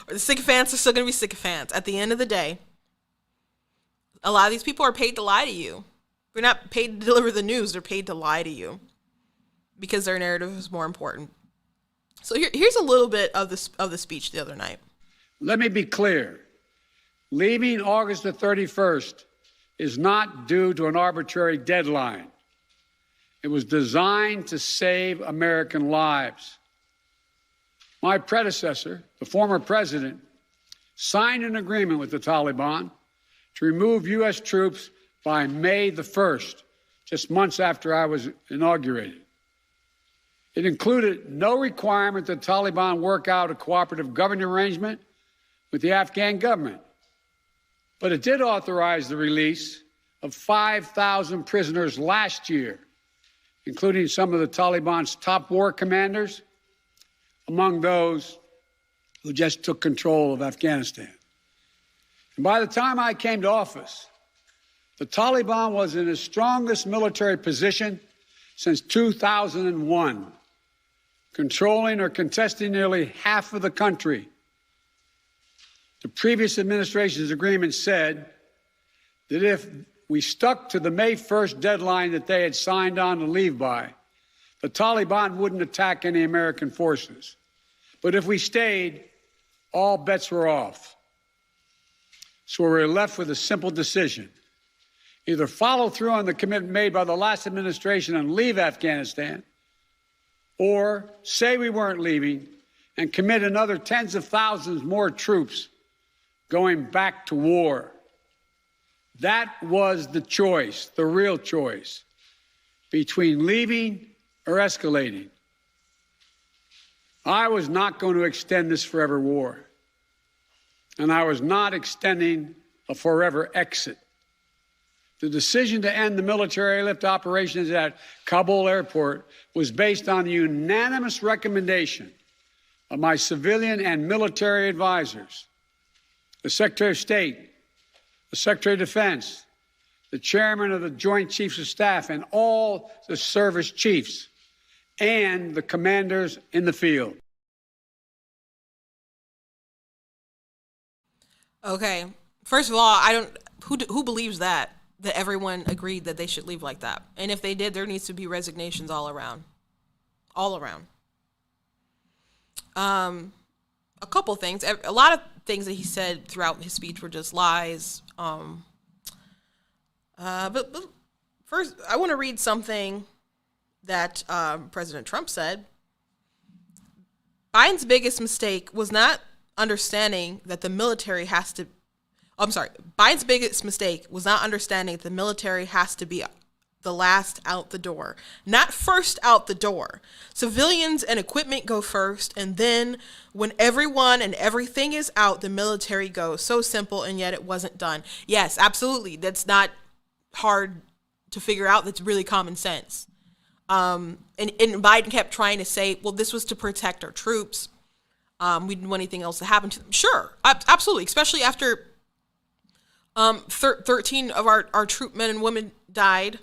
Or the sycophants are still gonna be sycophants. At the end of the day, a lot of these people are paid to lie to you. They're not paid to deliver the news. They're paid to lie to you because their narrative is more important. So here's a little bit of the speech the other night. Let me be clear. Leaving August the 31st is not due to an arbitrary deadline. It was designed to save American lives. My predecessor, the former president, signed an agreement with the Taliban to remove U.S. troops by May the 1st, just months after I was inaugurated. It included no requirement that Taliban work out a cooperative governing arrangement with the Afghan government. But it did authorize the release of 5,000 prisoners last year, including some of the Taliban's top war commanders, among those who just took control of Afghanistan. And by the time I came to office, the Taliban was in its strongest military position since 2001, controlling or contesting nearly half of the country. The previous administration's agreement said that if we stuck to the May 1st deadline that they had signed on to leave by, the Taliban wouldn't attack any American forces. But if we stayed, all bets were off. So we were left with a simple decision. Either follow through on the commitment made by the last administration and leave Afghanistan, or say we weren't leaving and commit another tens of thousands more troops going back to war. That was the choice, the real choice, between leaving or escalating. I was not going to extend this forever war, and I was not extending a forever exit. The decision to end the military airlift operations at Kabul airport was based on the unanimous recommendation of my civilian and military advisors, the Secretary of State, the Secretary of Defense, the Chairman of the Joint Chiefs of Staff, and all the service chiefs, and the commanders in the field. Okay. First of all, I don't. Who believes that everyone agreed that they should leave like that? And if they did, there needs to be resignations all around. All around. A couple things. A lot of things that he said throughout his speech were just lies. But first, I want to read something that President Trump said. Biden's biggest mistake was not understanding that the military has to. Biden's biggest mistake was not understanding that the military has to be the last out the door, not first out the door. Civilians and equipment go first, and then when everyone and everything is out, the military goes. So simple, and yet it wasn't done. Yes, absolutely. That's not hard to figure out. That's really common sense. And Biden kept trying to say, well, this was to protect our troops. We didn't want anything else to happen to them. Sure, absolutely, especially after 13 of our troop men and women died.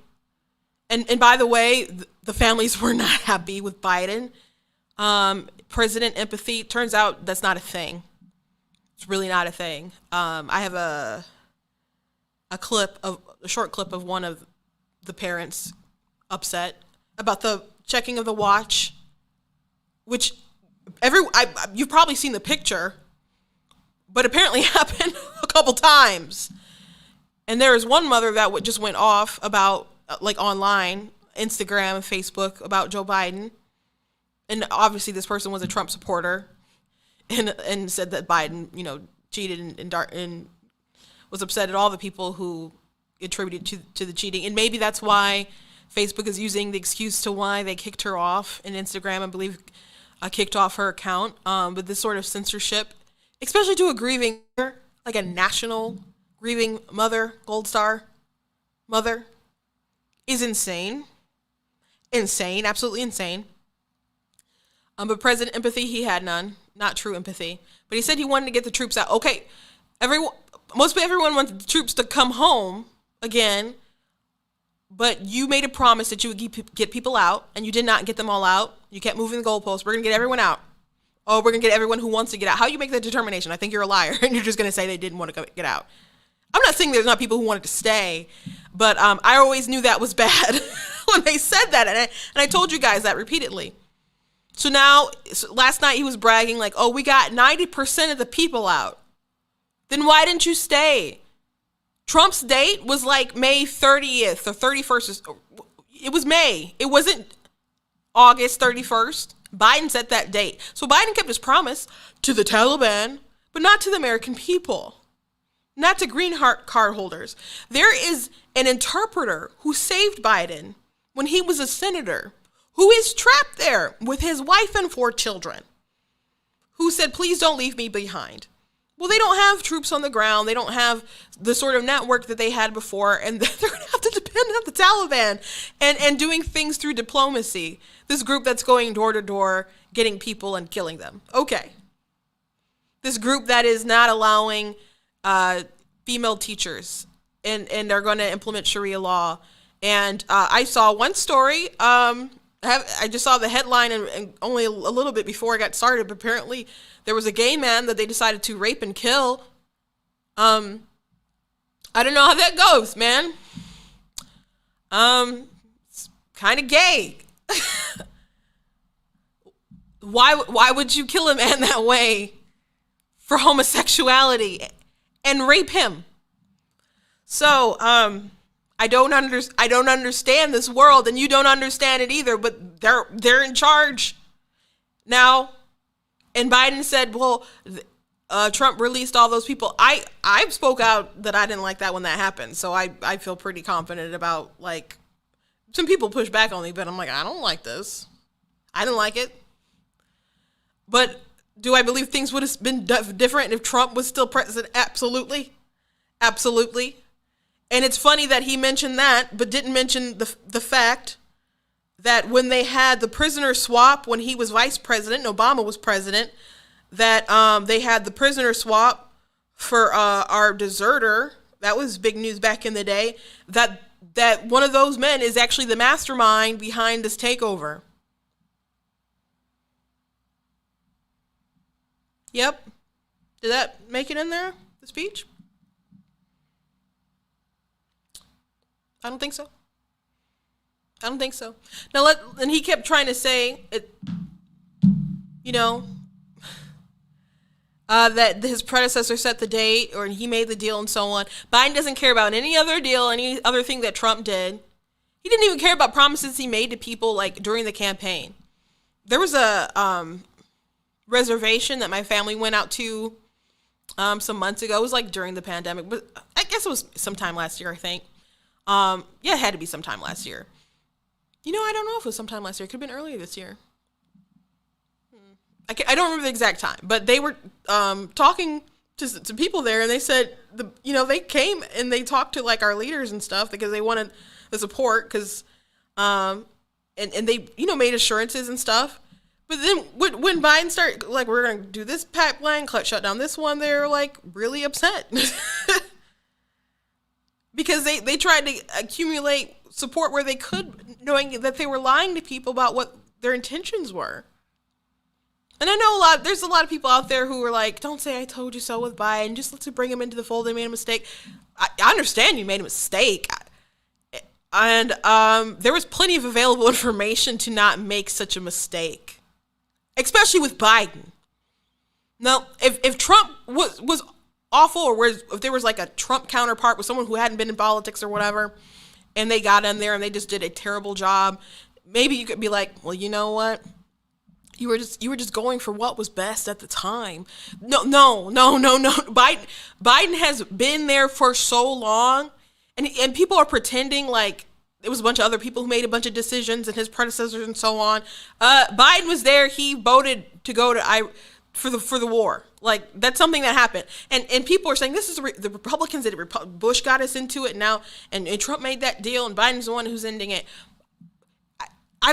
And by the way, the families were not happy with Biden. President empathy, turns out that's not a thing. It's really not a thing. I have a short clip of one of the parents upset about the checking of the watch, which you've probably seen the picture, but apparently happened a couple times. And there is one mother that just went off about, like online, Instagram and Facebook, about Joe Biden. And obviously this person was a Trump supporter and said that Biden, cheated and was upset at all the people who attributed to the cheating. And maybe that's why Facebook is using the excuse to why they kicked her off, and Instagram, I believe, kicked off her account. But this sort of censorship, especially to a grieving, like a national grieving mother, Gold Star mother, is insane. Insane, absolutely insane. But President empathy, he had none. Not true empathy. But he said he wanted to get the troops out. Okay, everyone wanted the troops to come home again, but you made a promise that you would get people out, and you did not get them all out. You kept moving the goalposts. We're going to get everyone out. Oh, we're going to get everyone who wants to get out. How do you make that determination? I think you're a liar, and you're just going to say they didn't want to get out. I'm not saying there's not people who wanted to stay, but I always knew that was bad when they said that, and I told you guys that repeatedly. So last night he was bragging like, oh, we got 90% of the people out. Then why didn't you stay? Trump's date was like May 30th or 31st. It was May. It wasn't August 31st. Biden set that date. So Biden kept his promise to the Taliban, but not to the American people. Not to green card holders. There is an interpreter who saved Biden when he was a senator, who is trapped there with his wife and 4 children, who said, please don't leave me behind. Well, they don't have troops on the ground. They don't have the sort of network that they had before, and they're going to have to depend on the Taliban and doing things through diplomacy. This group that's going door to door, getting people and killing them. Okay. This group that is not allowing female teachers, and they're going to implement Sharia law. And I saw one story. I just saw the headline and only a little bit before I got started, but apparently there was a gay man that they decided to rape and kill. I don't know how that goes, man. It's kind of gay. Why would you kill a man that way for homosexuality and rape him? So, I don't understand this world, and you don't understand it either, but they're in charge now. And Biden said, well, Trump released all those people. I spoke out that I didn't like that when that happened. So I feel pretty confident about, like, some people push back on me, but I'm like, I don't like this. I didn't like it. But do I believe things would have been different if Trump was still president? Absolutely. Absolutely. And it's funny that he mentioned that, but didn't mention the fact that when they had the prisoner swap, when he was vice president, and Obama was president, that they had the prisoner swap for our deserter. That was big news back in the day. That one of those men is actually the mastermind behind this takeover. Yep. Did that make it in there, the speech? I don't think so. I don't think so. Now, and he kept trying to say, that his predecessor set the date, or he made the deal and so on. Biden doesn't care about any other deal, any other thing that Trump did. He didn't even care about promises he made to people, like, during the campaign. There was a reservation that my family went out to some months ago. It was, like, during the pandemic, but I guess it was sometime last year, I think. Yeah, it had to be sometime last year. I don't know if it was sometime last year. It could have been earlier this year. I don't remember the exact time, but they were talking to people there, and they said, they came and they talked to, like, our leaders and stuff because they wanted the support, because, and they, made assurances and stuff. But then when Biden started, like, we're going to do this pipeline, shut down this one, they're, like, really upset. Because they tried to accumulate support where they could, knowing that they were lying to people about what their intentions were. And I know there's a lot of people out there who are like, don't say I told you so with Biden, just let's bring him into the fold. They made a mistake. I understand you made a mistake. And there was plenty of available information to not make such a mistake, especially with Biden. Now, if Trump was awful, or if there was like a Trump counterpart with someone who hadn't been in politics or whatever, and they got in there and they just did a terrible job, maybe you could be like, well, you know what? You were just going for what was best at the time. No. Biden has been there for so long, and people are pretending like it was a bunch of other people who made a bunch of decisions and his predecessors and so on. Biden was there. He voted to go to for the war. Like, that's something that happened. And people are saying this is the Republicans that Bush got us into it now, and Trump made that deal, and Biden's the one who's ending it. I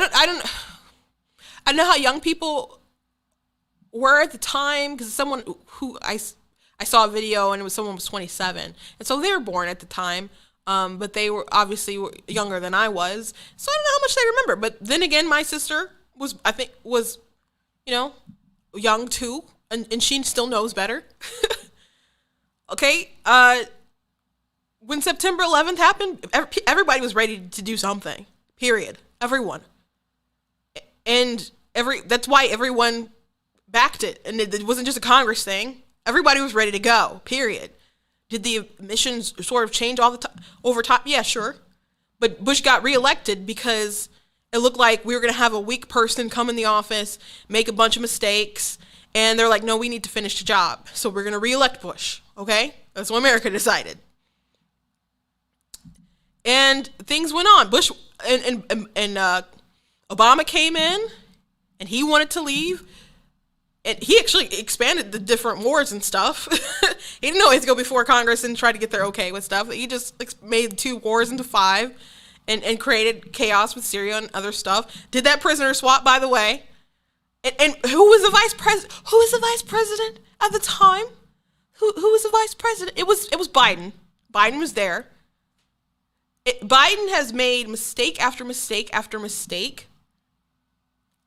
don't know how young people were at the time, because someone who I saw a video, and someone was 27, and so they were born at the time, but they were obviously younger than I was, so I don't know how much they remember. But then again, my sister was young too, and she still knows better. Okay, when September 11th happened, everybody was ready to do something. Period. Everyone. And that's why everyone backed it. And it wasn't just a Congress thing. Everybody was ready to go, period. Did the emissions sort of change all the time, over time? Yeah, sure. But Bush got reelected because it looked like we were going to have a weak person come in the office, make a bunch of mistakes, and they're like, no, we need to finish the job. So we're going to reelect Bush, okay? That's what America decided. And things went on. Bush and Obama came in and he wanted to leave. And he actually expanded the different wars and stuff. He didn't know he had to go before Congress and try to get their okay with stuff. He just made 2 wars into 5 and created chaos with Syria and other stuff. Did that prisoner swap, by the way. And who was the vice president? Who was the vice president at the time? Who was the vice president? It was Biden. Biden was there. Biden has made mistake after mistake after mistake.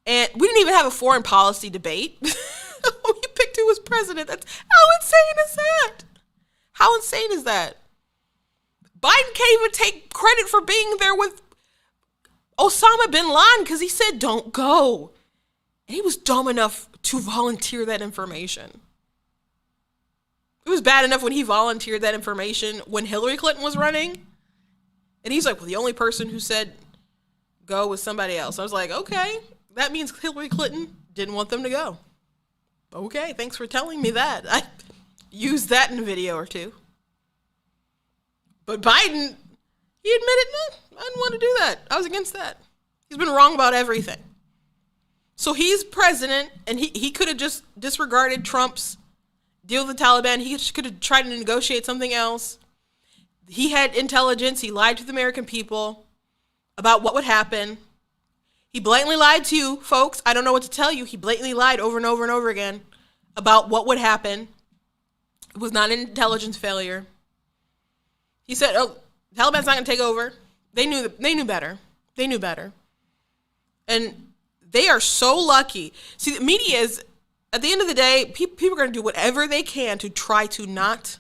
And we didn't even have a foreign policy debate. You picked who was president. That's how insane is that? How insane is that? Biden can't even take credit for being there with Osama bin Laden because he said, don't go. And he was dumb enough to volunteer that information. It was bad enough when he volunteered that information when Hillary Clinton was running. And he's like, well, the only person who said go was somebody else. I was like, okay. That means Hillary Clinton didn't want them to go. Okay, thanks for telling me that. I used that in a video or 2. But Biden, he admitted, no, I didn't want to do that. I was against that. He's been wrong about everything. So he's president, and he could have just disregarded Trump's deal with the Taliban. He could have tried to negotiate something else. He had intelligence. He lied to the American people about what would happen. He blatantly lied to you, folks. I don't know what to tell you. He blatantly lied over and over and over again about what would happen. It was not an intelligence failure. He said, oh, Taliban's not going to take over. They knew better. They knew better. And they are so lucky. See, the media is, at the end of the day, people are going to do whatever they can to try to not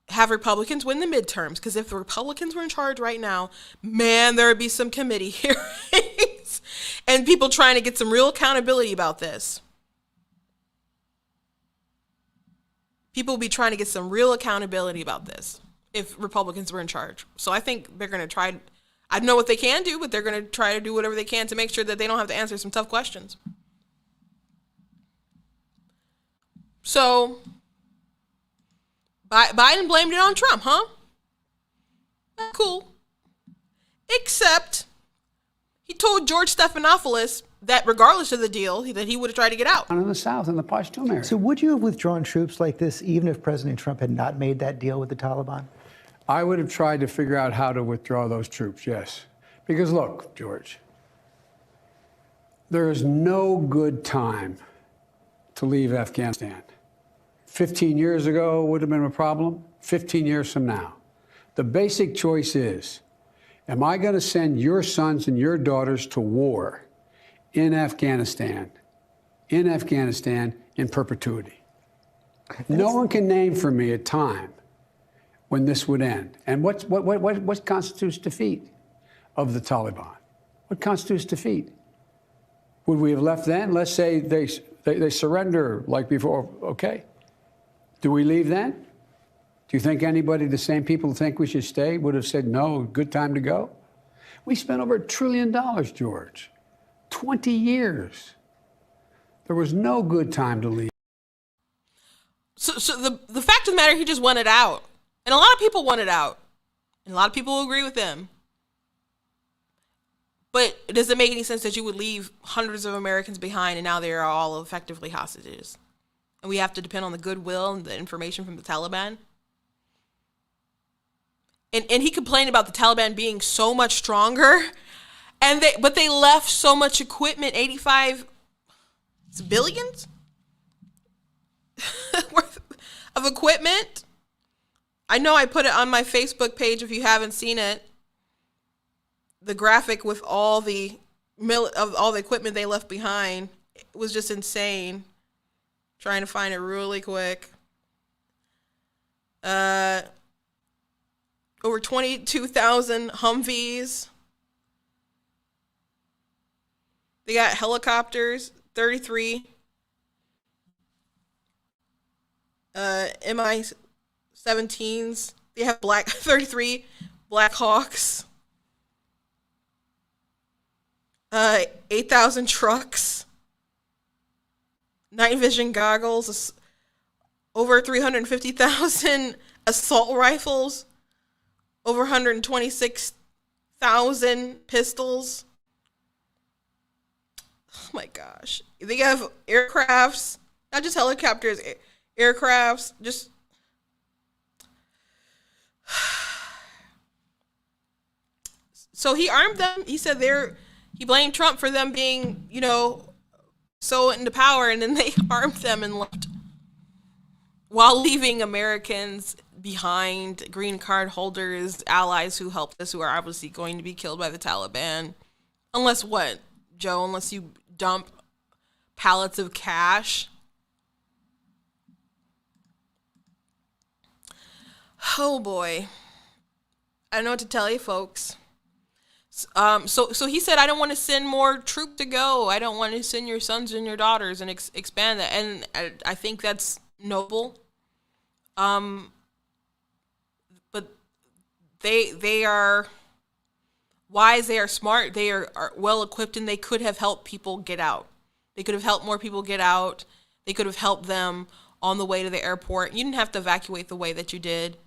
have Republicans win the midterms. Because if the Republicans were in charge right now, man, there would be some committee hearings and people trying to get some real accountability about this. People will be trying to get some real accountability about this if Republicans were in charge. So I think they're going to try. I don't know what they can do, but they're going to try to do whatever they can to make sure that they don't have to answer some tough questions. So Biden blamed it on Trump, huh? Cool. Except he told George Stephanopoulos that regardless of the deal, that he would have tried to get out. In the South, in the Pashtun area. So would you have withdrawn troops like this even if President Trump had not made that deal with the Taliban? I would have tried to figure out how to withdraw those troops, yes. Because look, George, there is no good time to leave Afghanistan. 15 years ago would have been a problem, 15 years from now. The basic choice is, am I going to send your sons and your daughters to war in Afghanistan in perpetuity? No one can name for me a time when this would end. And what constitutes defeat of the Taliban? What constitutes defeat? Would we have left then? Let's say they surrender like before. Okay. Do we leave then? Do you think anybody, the same people who think we should stay, would have said, no, good time to go? We spent over $1 trillion, George. 20 years. There was no good time to leave. So the fact of the matter, he just wanted out. And a lot of people want it out. And a lot of people agree with him. But it doesn't make any sense that you would leave hundreds of Americans behind and now they are all effectively hostages. And we have to depend on the goodwill and the information from the Taliban. And he complained about the Taliban being so much stronger. But they left so much equipment, 85 billions worth of equipment. I know I put it on my Facebook page if you haven't seen it. The graphic with all the equipment they left behind. It was just insane. Trying to find it really quick. Over 22,000 Humvees. They got helicopters, 33 Mi-17s. They have 33 Black Hawks. 8,000 trucks. Night vision goggles. Over 350,000 assault rifles. Over 126,000 pistols. Oh my gosh. They have aircrafts, not just helicopters, aircrafts, just. So he armed them. He said he blamed Trump for them being, so into power, and then they armed them and left while leaving Americans behind, green card holders, allies who helped us, who are obviously going to be killed by the Taliban. Unless what, Joe? Unless you dump pallets of cash. Oh boy. I don't know what to tell you, folks. So he said, I don't want to send more troops to go. I don't want to send your sons and your daughters and expand that. And I think that's noble. But they are wise. They are smart. They are well equipped, and they could have helped people get out. They could have helped more people get out. They could have helped them on the way to the airport. You didn't have to evacuate the way that you did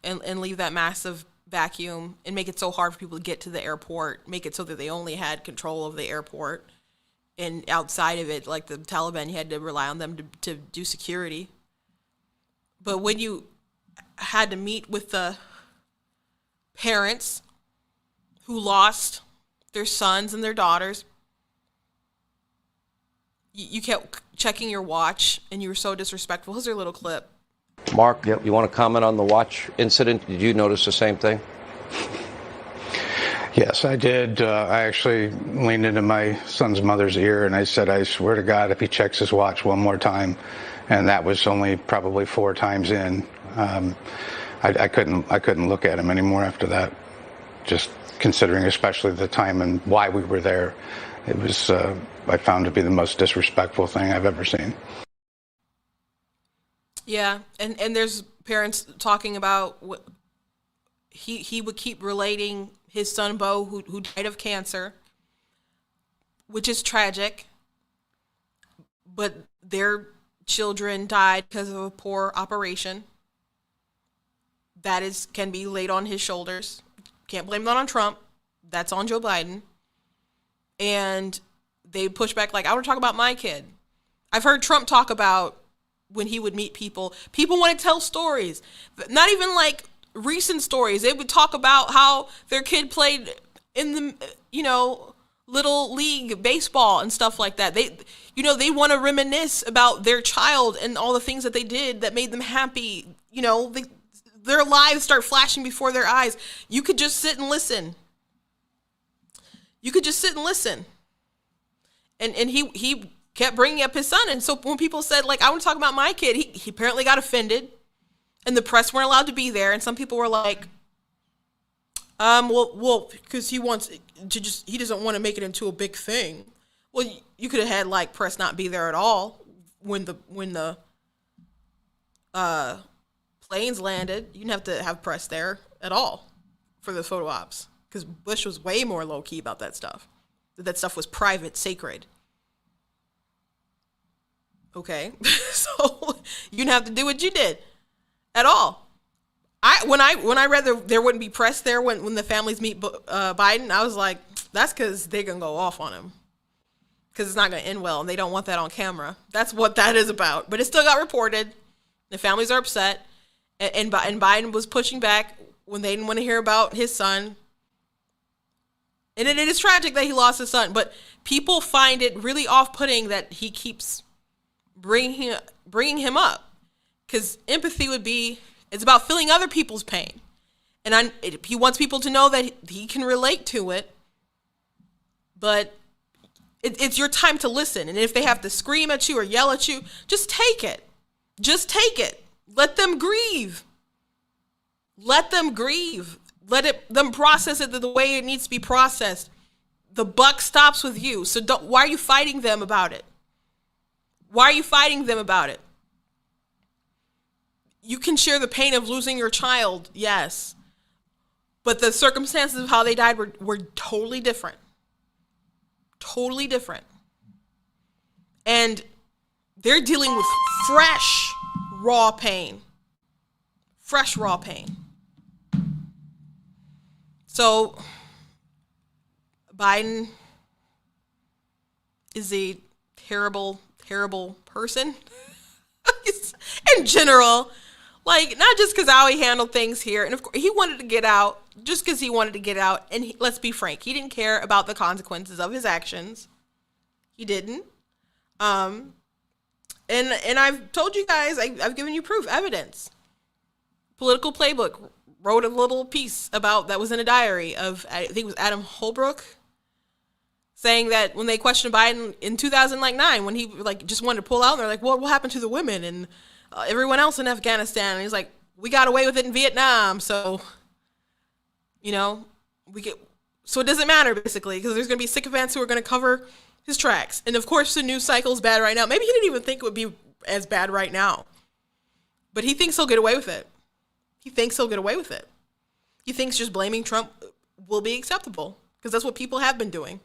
and leave that massive vacuum and make it so hard for people to get to the airport, make it so that they only had control of the airport, and outside of it, like the Taliban, you had to rely on them to do security. But when you had to meet with the parents who lost their sons and their daughters, you kept checking your watch, and you were so disrespectful. Here's your little clip. Mark, you want to comment on the watch incident? Did you notice the same thing? Yes, I did. I actually leaned into my son's mother's ear and I said, I swear to God, if he checks his watch one more time, and that was only probably 4 times in, I couldn't look at him anymore after that. Just considering especially the time and why we were there, it was I found to be the most disrespectful thing I've ever seen. Yeah, and there's parents talking about what he would keep relating his son Bo, who died of cancer, which is tragic, but their children died because of a poor operation. That can be laid on his shoulders. Can't blame that on Trump. That's on Joe Biden. And they push back like, I want to talk about my kid. I've heard Trump talk about when he would meet people want to tell stories, not even like recent stories. They would talk about how their kid played in the, little league baseball and stuff like that. They want to reminisce about their child and all the things that they did that made them happy. Their lives start flashing before their eyes. You could just sit and listen. And he kept bringing up his son. And so when people said, like, I want to talk about my kid, he apparently got offended. And the press weren't allowed to be there. And some people were like, well, because he doesn't want to make it into a big thing. Well, you could have had, like, press not be there at all when the planes landed. You didn't have to have press there at all for the photo ops. Because Bush was way more low-key about that stuff. That stuff was private, sacred. Okay, so you didn't have to do what you did at all. When I read there wouldn't be press there when the families meet Biden, I was like, that's because they're gonna go off on him because it's not gonna end well, and they don't want that on camera. That's what that is about. But it still got reported. The families are upset, and Biden was pushing back when they didn't want to hear about his son. And it is tragic that he lost his son, but people find it really off-putting that he keeps bringing him up, because empathy it's about feeling other people's pain, and he wants people to know that he can relate to it, but it's your time to listen. And if they have to scream at you or yell at you, just take it. Let them grieve. Let them process it the way it needs to be processed. The buck stops with you. So why are you fighting them about it? You can share the pain of losing your child, yes. But the circumstances of how they died were totally different. Totally different. And they're dealing with fresh, raw pain. So Biden is a terrible, terrible person. In general, like, not just because how he handled things here. And of course, he wanted to get out just because he wanted to get out. And let's be frank, he didn't care about the consequences of his actions. He didn't. And I've told you guys, I've given you proof, evidence. Political Playbook wrote a little piece about that was in a diary of, I think it was Adam Holbrook, saying that when they questioned Biden in 2009, when he like just wanted to pull out, and they're like, well, what happened to the women and everyone else in Afghanistan? And he's like, we got away with it in Vietnam, so, you know, so it doesn't matter, basically, because there's going to be sycophants who are going to cover his tracks. And of course, the news cycle is bad right now. Maybe he didn't even think it would be as bad right now, but he thinks he'll get away with it. He thinks he'll get away with it. He thinks just blaming Trump will be acceptable, because that's what people have been doing.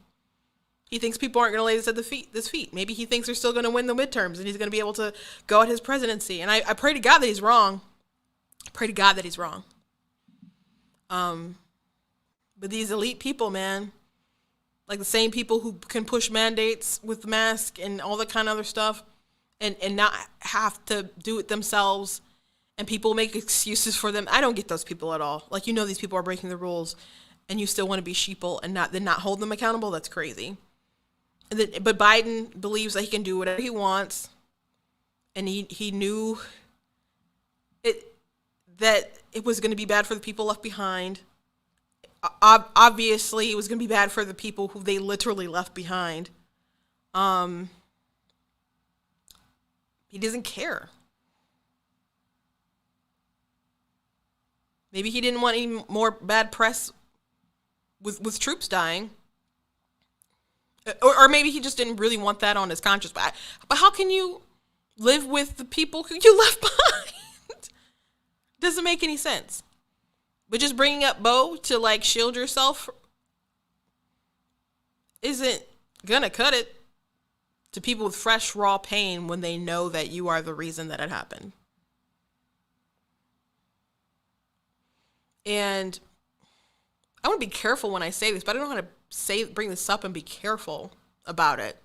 He thinks people aren't going to lay this at this feet. Maybe he thinks they're still going to win the midterms and he's going to be able to go at his presidency. And I pray to God that he's wrong. I pray to God that he's wrong. But these elite people, man, like the same people who can push mandates with the mask and all that kind of other stuff and not have to do it themselves, and people make excuses for them. I don't get those people at all. Like, you know, these people are breaking the rules and you still want to be sheeple and not hold them accountable. That's crazy. But Biden believes that he can do whatever he wants, and he knew that it was going to be bad for the people left behind. Obviously, it was going to be bad for the people who they literally left behind. He doesn't care. Maybe he didn't want any more bad press with troops dying. Or maybe he just didn't really want that on his conscience. But how can you live with the people who you left behind? Doesn't make any sense. But just bringing up Bo to like shield yourself isn't gonna cut it to people with fresh, raw pain when they know that you are the reason that it happened. And I want to be careful when I say this, but I don't know how to bring this up and be careful about it,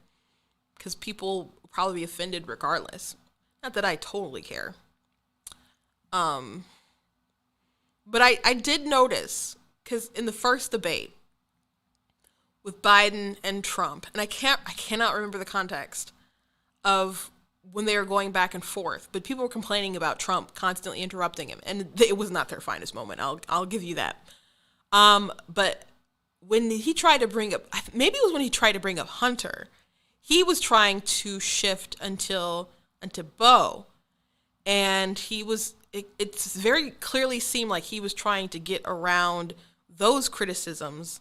because people will probably be offended regardless. Not that I totally care. But I did notice, because in the first debate with Biden and Trump, and I cannot remember the context of when they were going back and forth, but people were complaining about Trump constantly interrupting him, and it was not their finest moment. I'll give you that. But when he tried to bring up, maybe it was when he tried to bring up Hunter, he was trying to shift unto Bo, and it's very clearly seemed like he was trying to get around those criticisms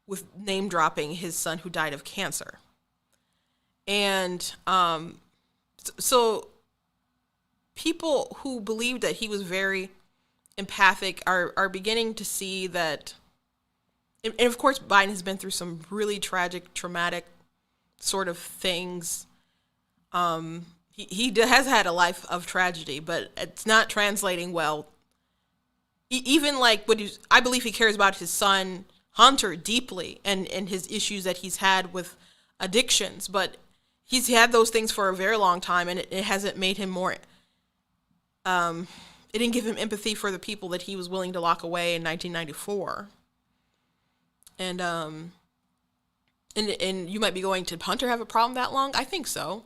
with name dropping his son who died of cancer. And so people who believed that he was very empathic are beginning to see that. And of course, Biden has been through some really tragic, traumatic sort of things. He has had a life of tragedy, but it's not translating well. Even like I believe he cares about his son, Hunter, deeply, and his issues that he's had with addictions. But he's had those things for a very long time, and it hasn't made him more. It didn't give him empathy for the people that he was willing to lock away in 1994. And you might be going, did Hunter have a problem that long? I think so,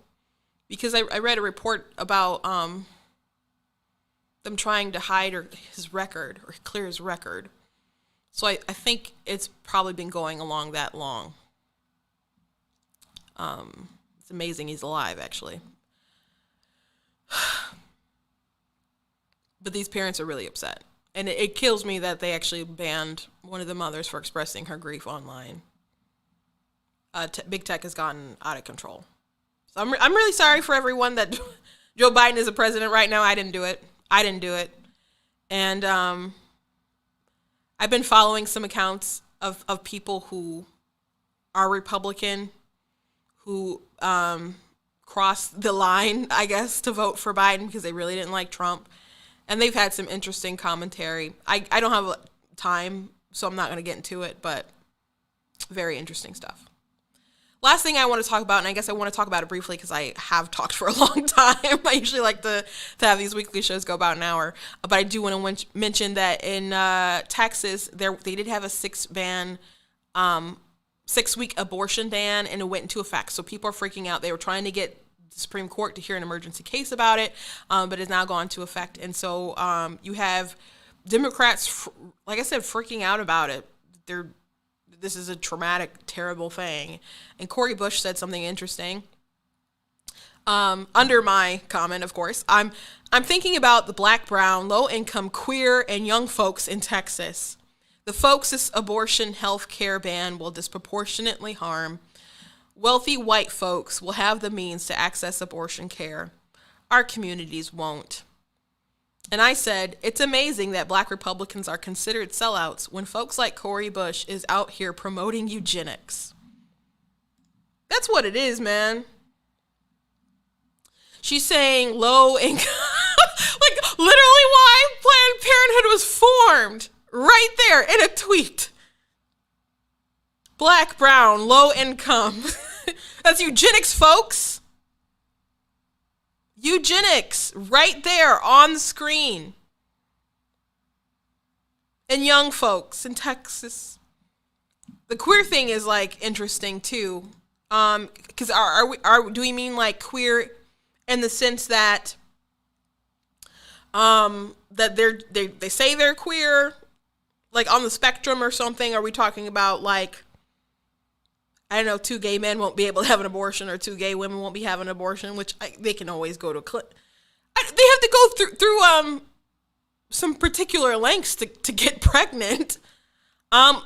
because I read a report about them trying to hide his record or clear his record. So I think it's probably been going along that long. It's amazing he's alive, actually. But these parents are really upset. And it kills me that they actually banned one of the mothers for expressing her grief online. Big tech has gotten out of control. So I'm really sorry for everyone that Joe Biden is a president right now. I didn't do it. And I've been following some accounts of people who are Republican, who crossed the line, I guess, to vote for Biden because they really didn't like Trump. And they've had some interesting commentary. I don't have time, so I'm not going to get into it, but very interesting stuff. Last thing I want to talk about, and I guess I want to talk about it briefly because I have talked for a long time. I usually like to have these weekly shows go about an hour. But I do want to mention that in Texas, they did have a 6-week abortion ban, and it went into effect. So people are freaking out. They were trying to get the Supreme Court to hear an emergency case about it, but it's now gone into effect. And so you have Democrats, like I said, freaking out about it. This is a traumatic, terrible thing. And Cori Bush said something interesting. Under my comment, of course, I'm thinking about the black, brown, low-income, queer, and young folks in Texas. The folks this abortion health care ban will disproportionately harm. Wealthy white folks will have the means to access abortion care. Our communities won't. And I said, it's amazing that black Republicans are considered sellouts when folks like Cori Bush is out here promoting eugenics. That's what it is, man. She's saying low income, like literally why Planned Parenthood was formed, right there in a tweet. Black, brown, low income. That's eugenics, folks. Eugenics, right there on the screen. And young folks in Texas. The queer thing is like interesting too. Because do we mean like queer in the sense that that they say they're queer, like on the spectrum or something? Are we talking about like, I don't know, 2 gay men won't be able to have an abortion, or 2 gay women won't be having an abortion, which they can always go to they have to go through some particular lengths to get pregnant.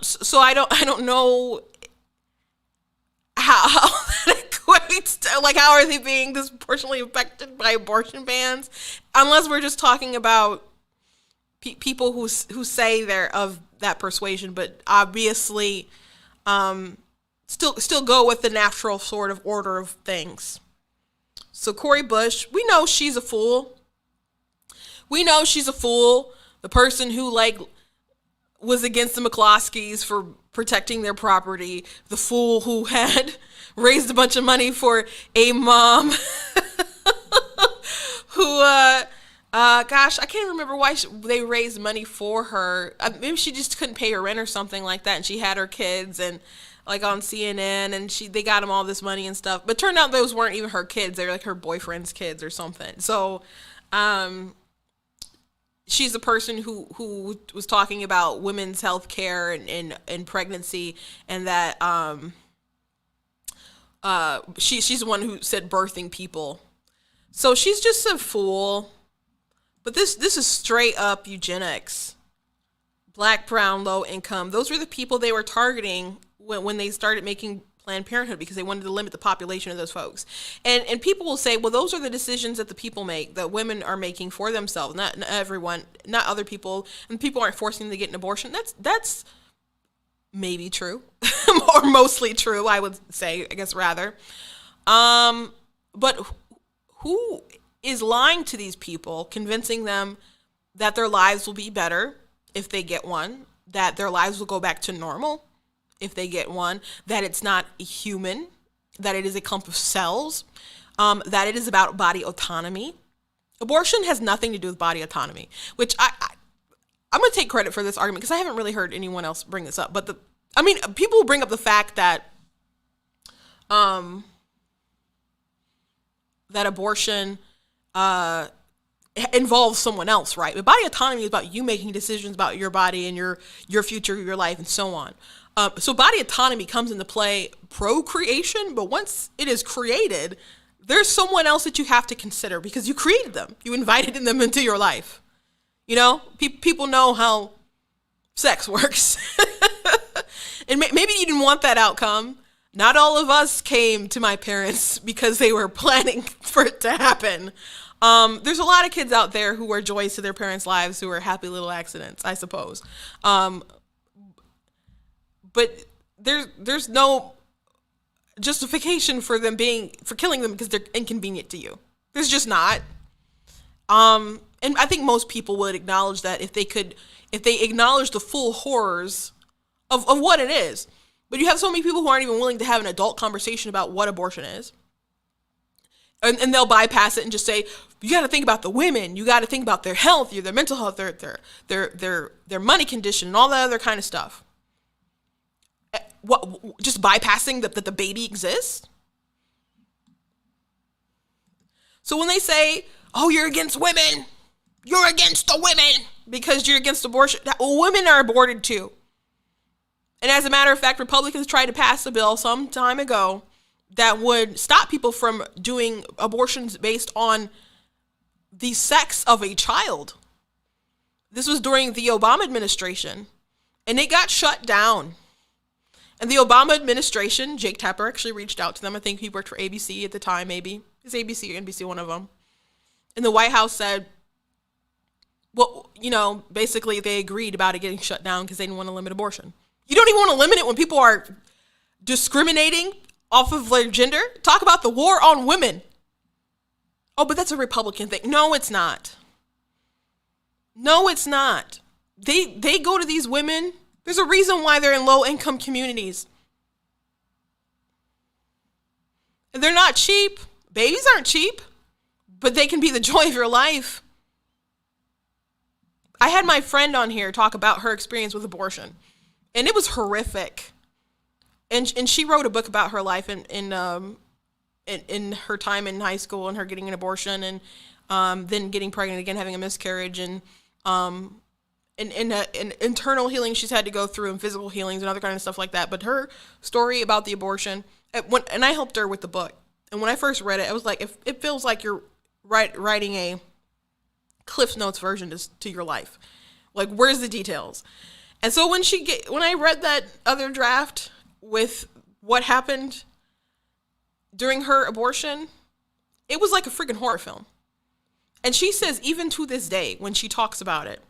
So I don't know how that equates to, like, how are they being disproportionately affected by abortion bans, unless we're just talking about people who say they're of that persuasion, but obviously still go with the natural sort of order of things. So Cori Bush, we know she's a fool. We know she's a fool. The person who like was against the McCloskeys for protecting their property. The fool who had raised a bunch of money for a mom who, gosh, I can't remember why they raised money for her. Maybe she just couldn't pay her rent or something like that, and she had her kids and like on CNN, and they got them all this money and stuff. But turned out those weren't even her kids; they were like her boyfriend's kids or something. So, she's a person who was talking about women's health care and pregnancy, and that she's the one who said birthing people. So she's just a fool. But this is straight up eugenics. Black, brown, low income. Those were the people they were targeting when they started making Planned Parenthood, because they wanted to limit the population of those folks. And people will say, well, those are the decisions that the people make, that women are making for themselves, not everyone, not other people, and people aren't forcing them to get an abortion. That's maybe true, or mostly true, I would say, I guess, rather. But who is lying to these people, convincing them that their lives will be better if they get one, that their lives will go back to normal if they get one, that it's not a human, that it is a clump of cells, that it is about body autonomy. Abortion has nothing to do with body autonomy, which I'm going to take credit for this argument because I haven't really heard anyone else bring this up. But people will bring up the fact that that abortion involves someone else, right? But body autonomy is about you making decisions about your body and your future, your life, and so on. So body autonomy comes into play procreation, but once it is created, there's someone else that you have to consider because you created them. You invited them into your life. You know, people know how sex works. And maybe you didn't want that outcome. Not all of us came to my parents because they were planning for it to happen. There's a lot of kids out there who are joys to their parents' lives who are happy little accidents, I suppose. But there's no justification for killing them because they're inconvenient to you. There's just not. And I think most people would acknowledge that if they acknowledge the full horrors of what it is. But you have so many people who aren't even willing to have an adult conversation about what abortion is. And they'll bypass it and just say, you got to think about the women. You got to think about their health, their mental health, their money condition, and all that other kind of stuff. What? Just bypassing that the baby exists? So when they say, oh, you're against women, you're against the women because you're against abortion. Well, women are aborted too. And as a matter of fact, Republicans tried to pass a bill some time ago that would stop people from doing abortions based on the sex of a child. This was during the Obama administration, and it got shut down. And the Obama administration, Jake Tapper actually reached out to them. I think he worked for ABC at the time, maybe. It's ABC or NBC, one of them. And the White House said, well, basically they agreed about it getting shut down because they didn't want to limit abortion. You don't even want to limit it when people are discriminating off of their gender. Talk about the war on women. Oh, but that's a Republican thing. No, it's not. No, it's not. They go to these women. There's a reason why they're in low-income communities. And they're not cheap. Babies aren't cheap, but they can be the joy of your life. I had my friend on here talk about her experience with abortion, and it was horrific. And she wrote a book about her life in her time in high school and her getting an abortion and then getting pregnant again, having a miscarriage, and internal healing she's had to go through, and physical healings and other kind of stuff like that. But her story about the abortion, and I helped her with the book. And when I first read it, I was like, it feels like you're writing a Cliff Notes version to your life. Like, where's the details? And so when I read that other draft with what happened during her abortion, it was like a freaking horror film. And she says, even to this day, when she talks about it,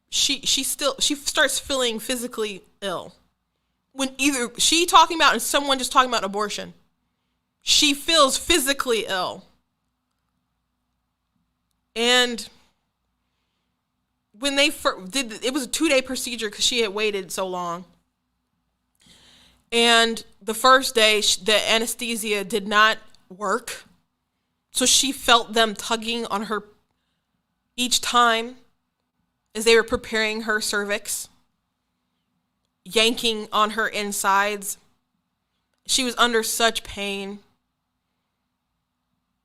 she starts feeling physically ill. When either she talking about and someone just talking about abortion, she feels physically ill. And when they did, it was a 2-day procedure because she had waited so long. And the first day, the anesthesia did not work. So she felt them tugging on her each time as they were preparing her cervix, yanking on her insides. She was under such pain.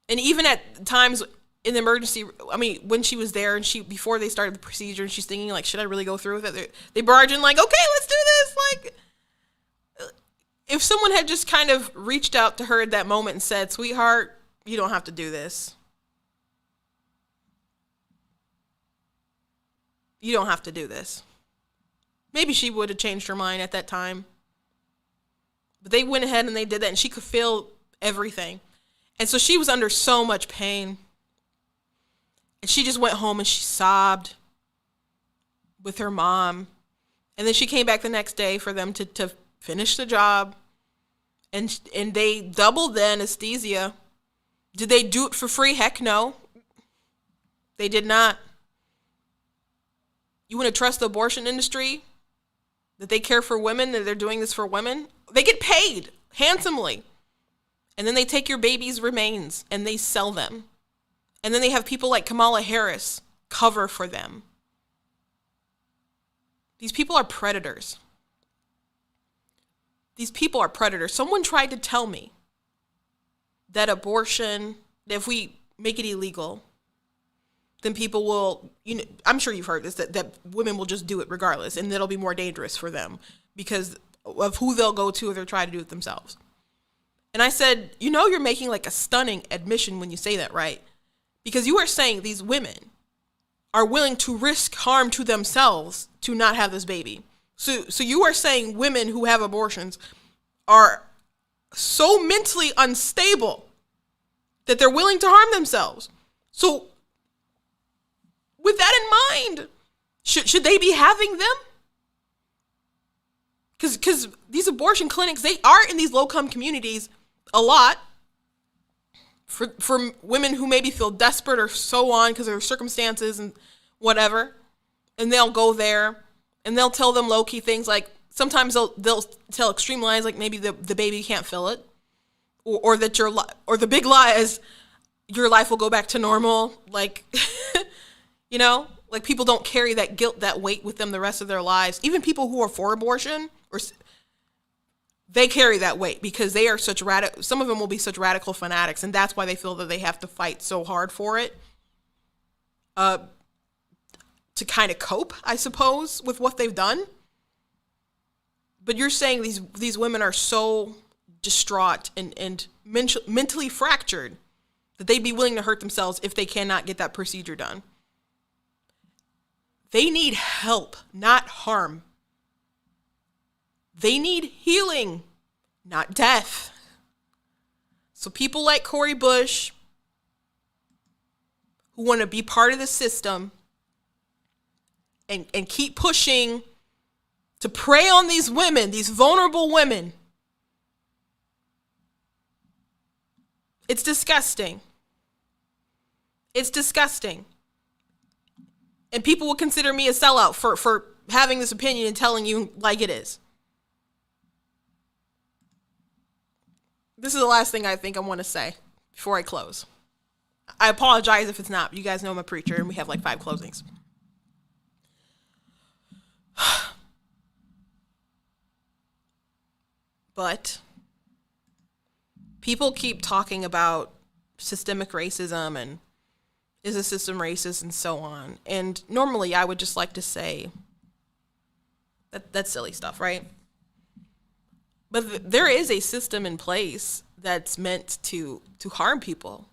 And even at times in the emergency, when she was there and before they started the procedure, and she's thinking, like, should I really go through with it? They barge in like, okay, let's do this. Like, if someone had just kind of reached out to her at that moment and said, sweetheart, you don't have to do this. You don't have to do this. Maybe she would have changed her mind at that time. But they went ahead and they did that, and she could feel everything. And so she was under so much pain. And she just went home and she sobbed with her mom. And then she came back the next day for them to finish the job. And they doubled the anesthesia. Did they do it for free? Heck no. They did not. You want to trust the abortion industry? That they care for women, that they're doing this for women? They get paid handsomely. And then they take your baby's remains and they sell them. And then they have people like Kamala Harris cover for them. These people are predators. These people are predators. Someone tried to tell me that abortion, if we make it illegal, then people will, I'm sure you've heard this, that women will just do it regardless, and it'll be more dangerous for them because of who they'll go to if they're trying to do it themselves. And I said, you're making like a stunning admission when you say that, right? Because you are saying these women are willing to risk harm to themselves to not have this baby. So you are saying women who have abortions are so mentally unstable that they're willing to harm themselves. So with that in mind, should they be having them? Because these abortion clinics, they are in these low-income communities a lot for women who maybe feel desperate or so on because of their circumstances and whatever. And they'll go there and they'll tell them low-key things like, sometimes they'll tell extreme lies, like maybe the baby can't feel it, or that or the big lie is your life will go back to normal. Like, you know, like people don't carry that guilt, that weight with them the rest of their lives. Even people who are for abortion, they carry that weight because they are such some of them will be such radical fanatics, and that's why they feel that they have to fight so hard for it. To kind of cope, I suppose, with what they've done. But you're saying these women are so distraught and mentally fractured that they'd be willing to hurt themselves if they cannot get that procedure done. They need help, not harm. They need healing, not death. So people like Cori Bush, who want to be part of the system and keep pushing to prey on these women, these vulnerable women. It's disgusting. It's disgusting. And people will consider me a sellout for having this opinion and telling you like it is. This is the last thing I think I want to say before I close. I apologize if it's not. You guys know I'm a preacher and we have like 5 closings. But people keep talking about systemic racism and is the system racist and so on. And normally I would just like to say that that's silly stuff, right? But there is a system in place that's meant to harm people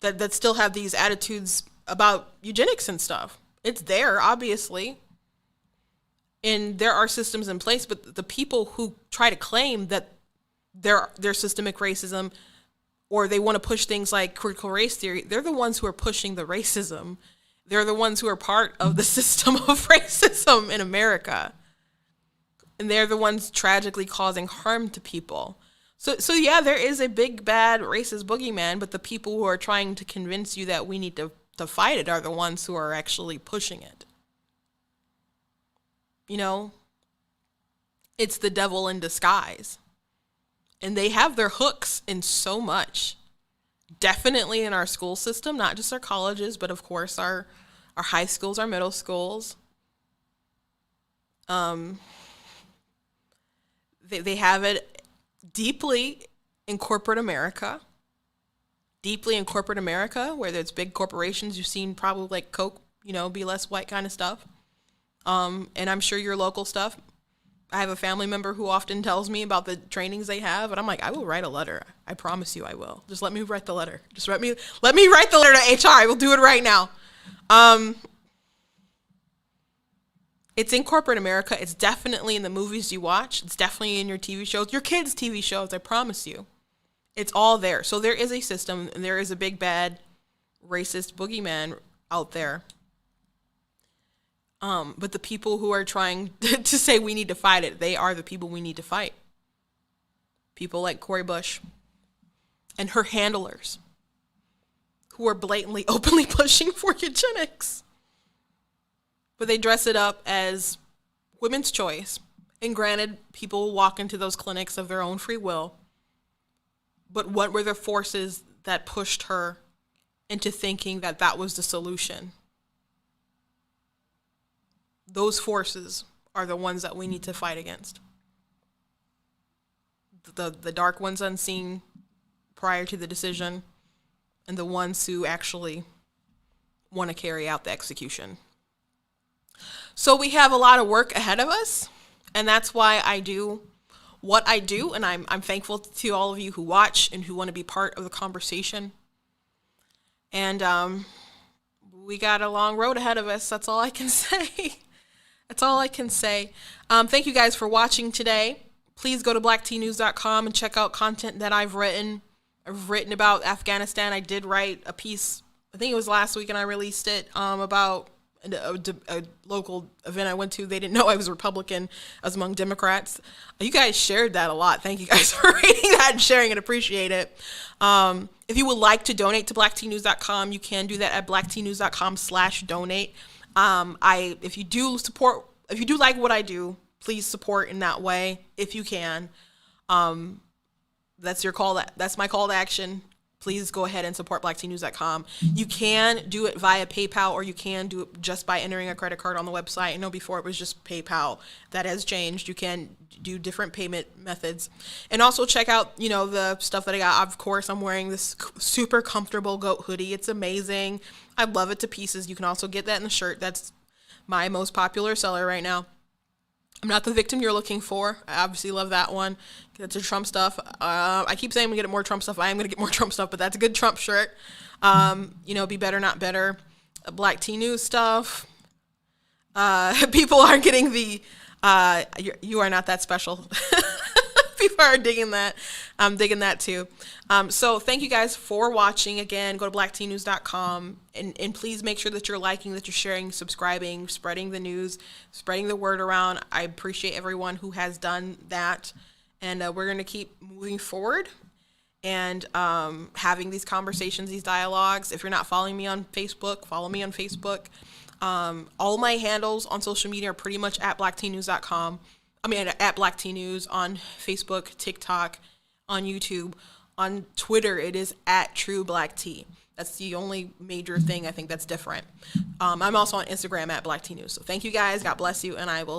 that still have these attitudes about eugenics and stuff. It's there, obviously. And there are systems in place, but the people who try to claim that they're systemic racism or they want to push things like critical race theory, they're the ones who are pushing the racism. They're the ones who are part of the system of racism in America. And they're the ones tragically causing harm to people. So yeah, there is a big, bad, racist boogeyman, but the people who are trying to convince you that we need to fight it are the ones who are actually pushing it. You know, it's the devil in disguise. And they have their hooks in so much. Definitely in our school system, not just our colleges, but of course our high schools, our middle schools. They have it deeply in corporate America. Deeply in corporate America, where there's big corporations. You've seen probably like Coke, you know, be less white kind of stuff. And I'm sure your local stuff. I have a family member who often tells me about the trainings they have, and I'm like, I will write a letter. I promise you I will. Just let me write the letter. Just let me write the letter to HR. I will do it right now. It's in corporate America. It's definitely in the movies you watch. It's definitely in your TV shows, your kids' TV shows, I promise you. It's all there. So there is a system, and there is a big, bad, racist boogeyman out there. But the people who are trying to say we need to fight it, they are the people we need to fight. People like Cori Bush and her handlers who are blatantly, openly pushing for eugenics. But they dress it up as women's choice. And granted, people walk into those clinics of their own free will. But what were the forces that pushed her into thinking that that was the solution? Those forces are the ones that we need to fight against. The dark ones unseen prior to the decision, and the ones who actually want to carry out the execution. So we have a lot of work ahead of us, and that's why I do what I do, and I'm thankful to all of you who watch and who want to be part of the conversation. And we got a long road ahead of us. That's all I can say. That's all I can say. Thank you guys for watching today. Please go to blacktnews.com and check out content that I've written. I've written about Afghanistan. I did write a piece, I think it was last week, and I released it about a local event I went to. They didn't know I was Republican. I was among Democrats. You guys shared that a lot. Thank you guys for reading that and sharing it. Appreciate it. If you would like to donate to blacktnews.com, you can do that at blacktnews.com/donate. If you do like what I do, please support in that way if you can. That's your call. That's my call to action. Please go ahead and support blacktnews.com. You can do it via PayPal, or you can do it just by entering a credit card on the website. I know before it was just PayPal. That has changed. You can do different payment methods. And also check out, the stuff that I got. Of course, I'm wearing this super comfortable goat hoodie. It's amazing. I love it to pieces. You can also get that in the shirt. That's my most popular seller right now. I'm not the victim you're looking for. I obviously love that one. That's your Trump stuff. I keep saying I'm going to get more Trump stuff. I am going to get more Trump stuff, but that's a good Trump shirt. Be better, not better. Black T News stuff. People are getting the, you are not that special. People are digging that. I'm digging that too. So thank you guys for watching. Again, go to blacktnews.com and please make sure that you're liking, that you're sharing, subscribing, spreading the news, spreading the word around. I appreciate everyone who has done that. And we're going to keep moving forward and having these conversations, these dialogues. If you're not following me on Facebook, follow me on Facebook. All my handles on social media are pretty much at blacktnews.com. At Black T News on Facebook, TikTok, on YouTube. On Twitter, it is at True Black T. That's the only major thing I think that's different. I'm also on Instagram at Black T News. So thank you guys. God bless you. And I will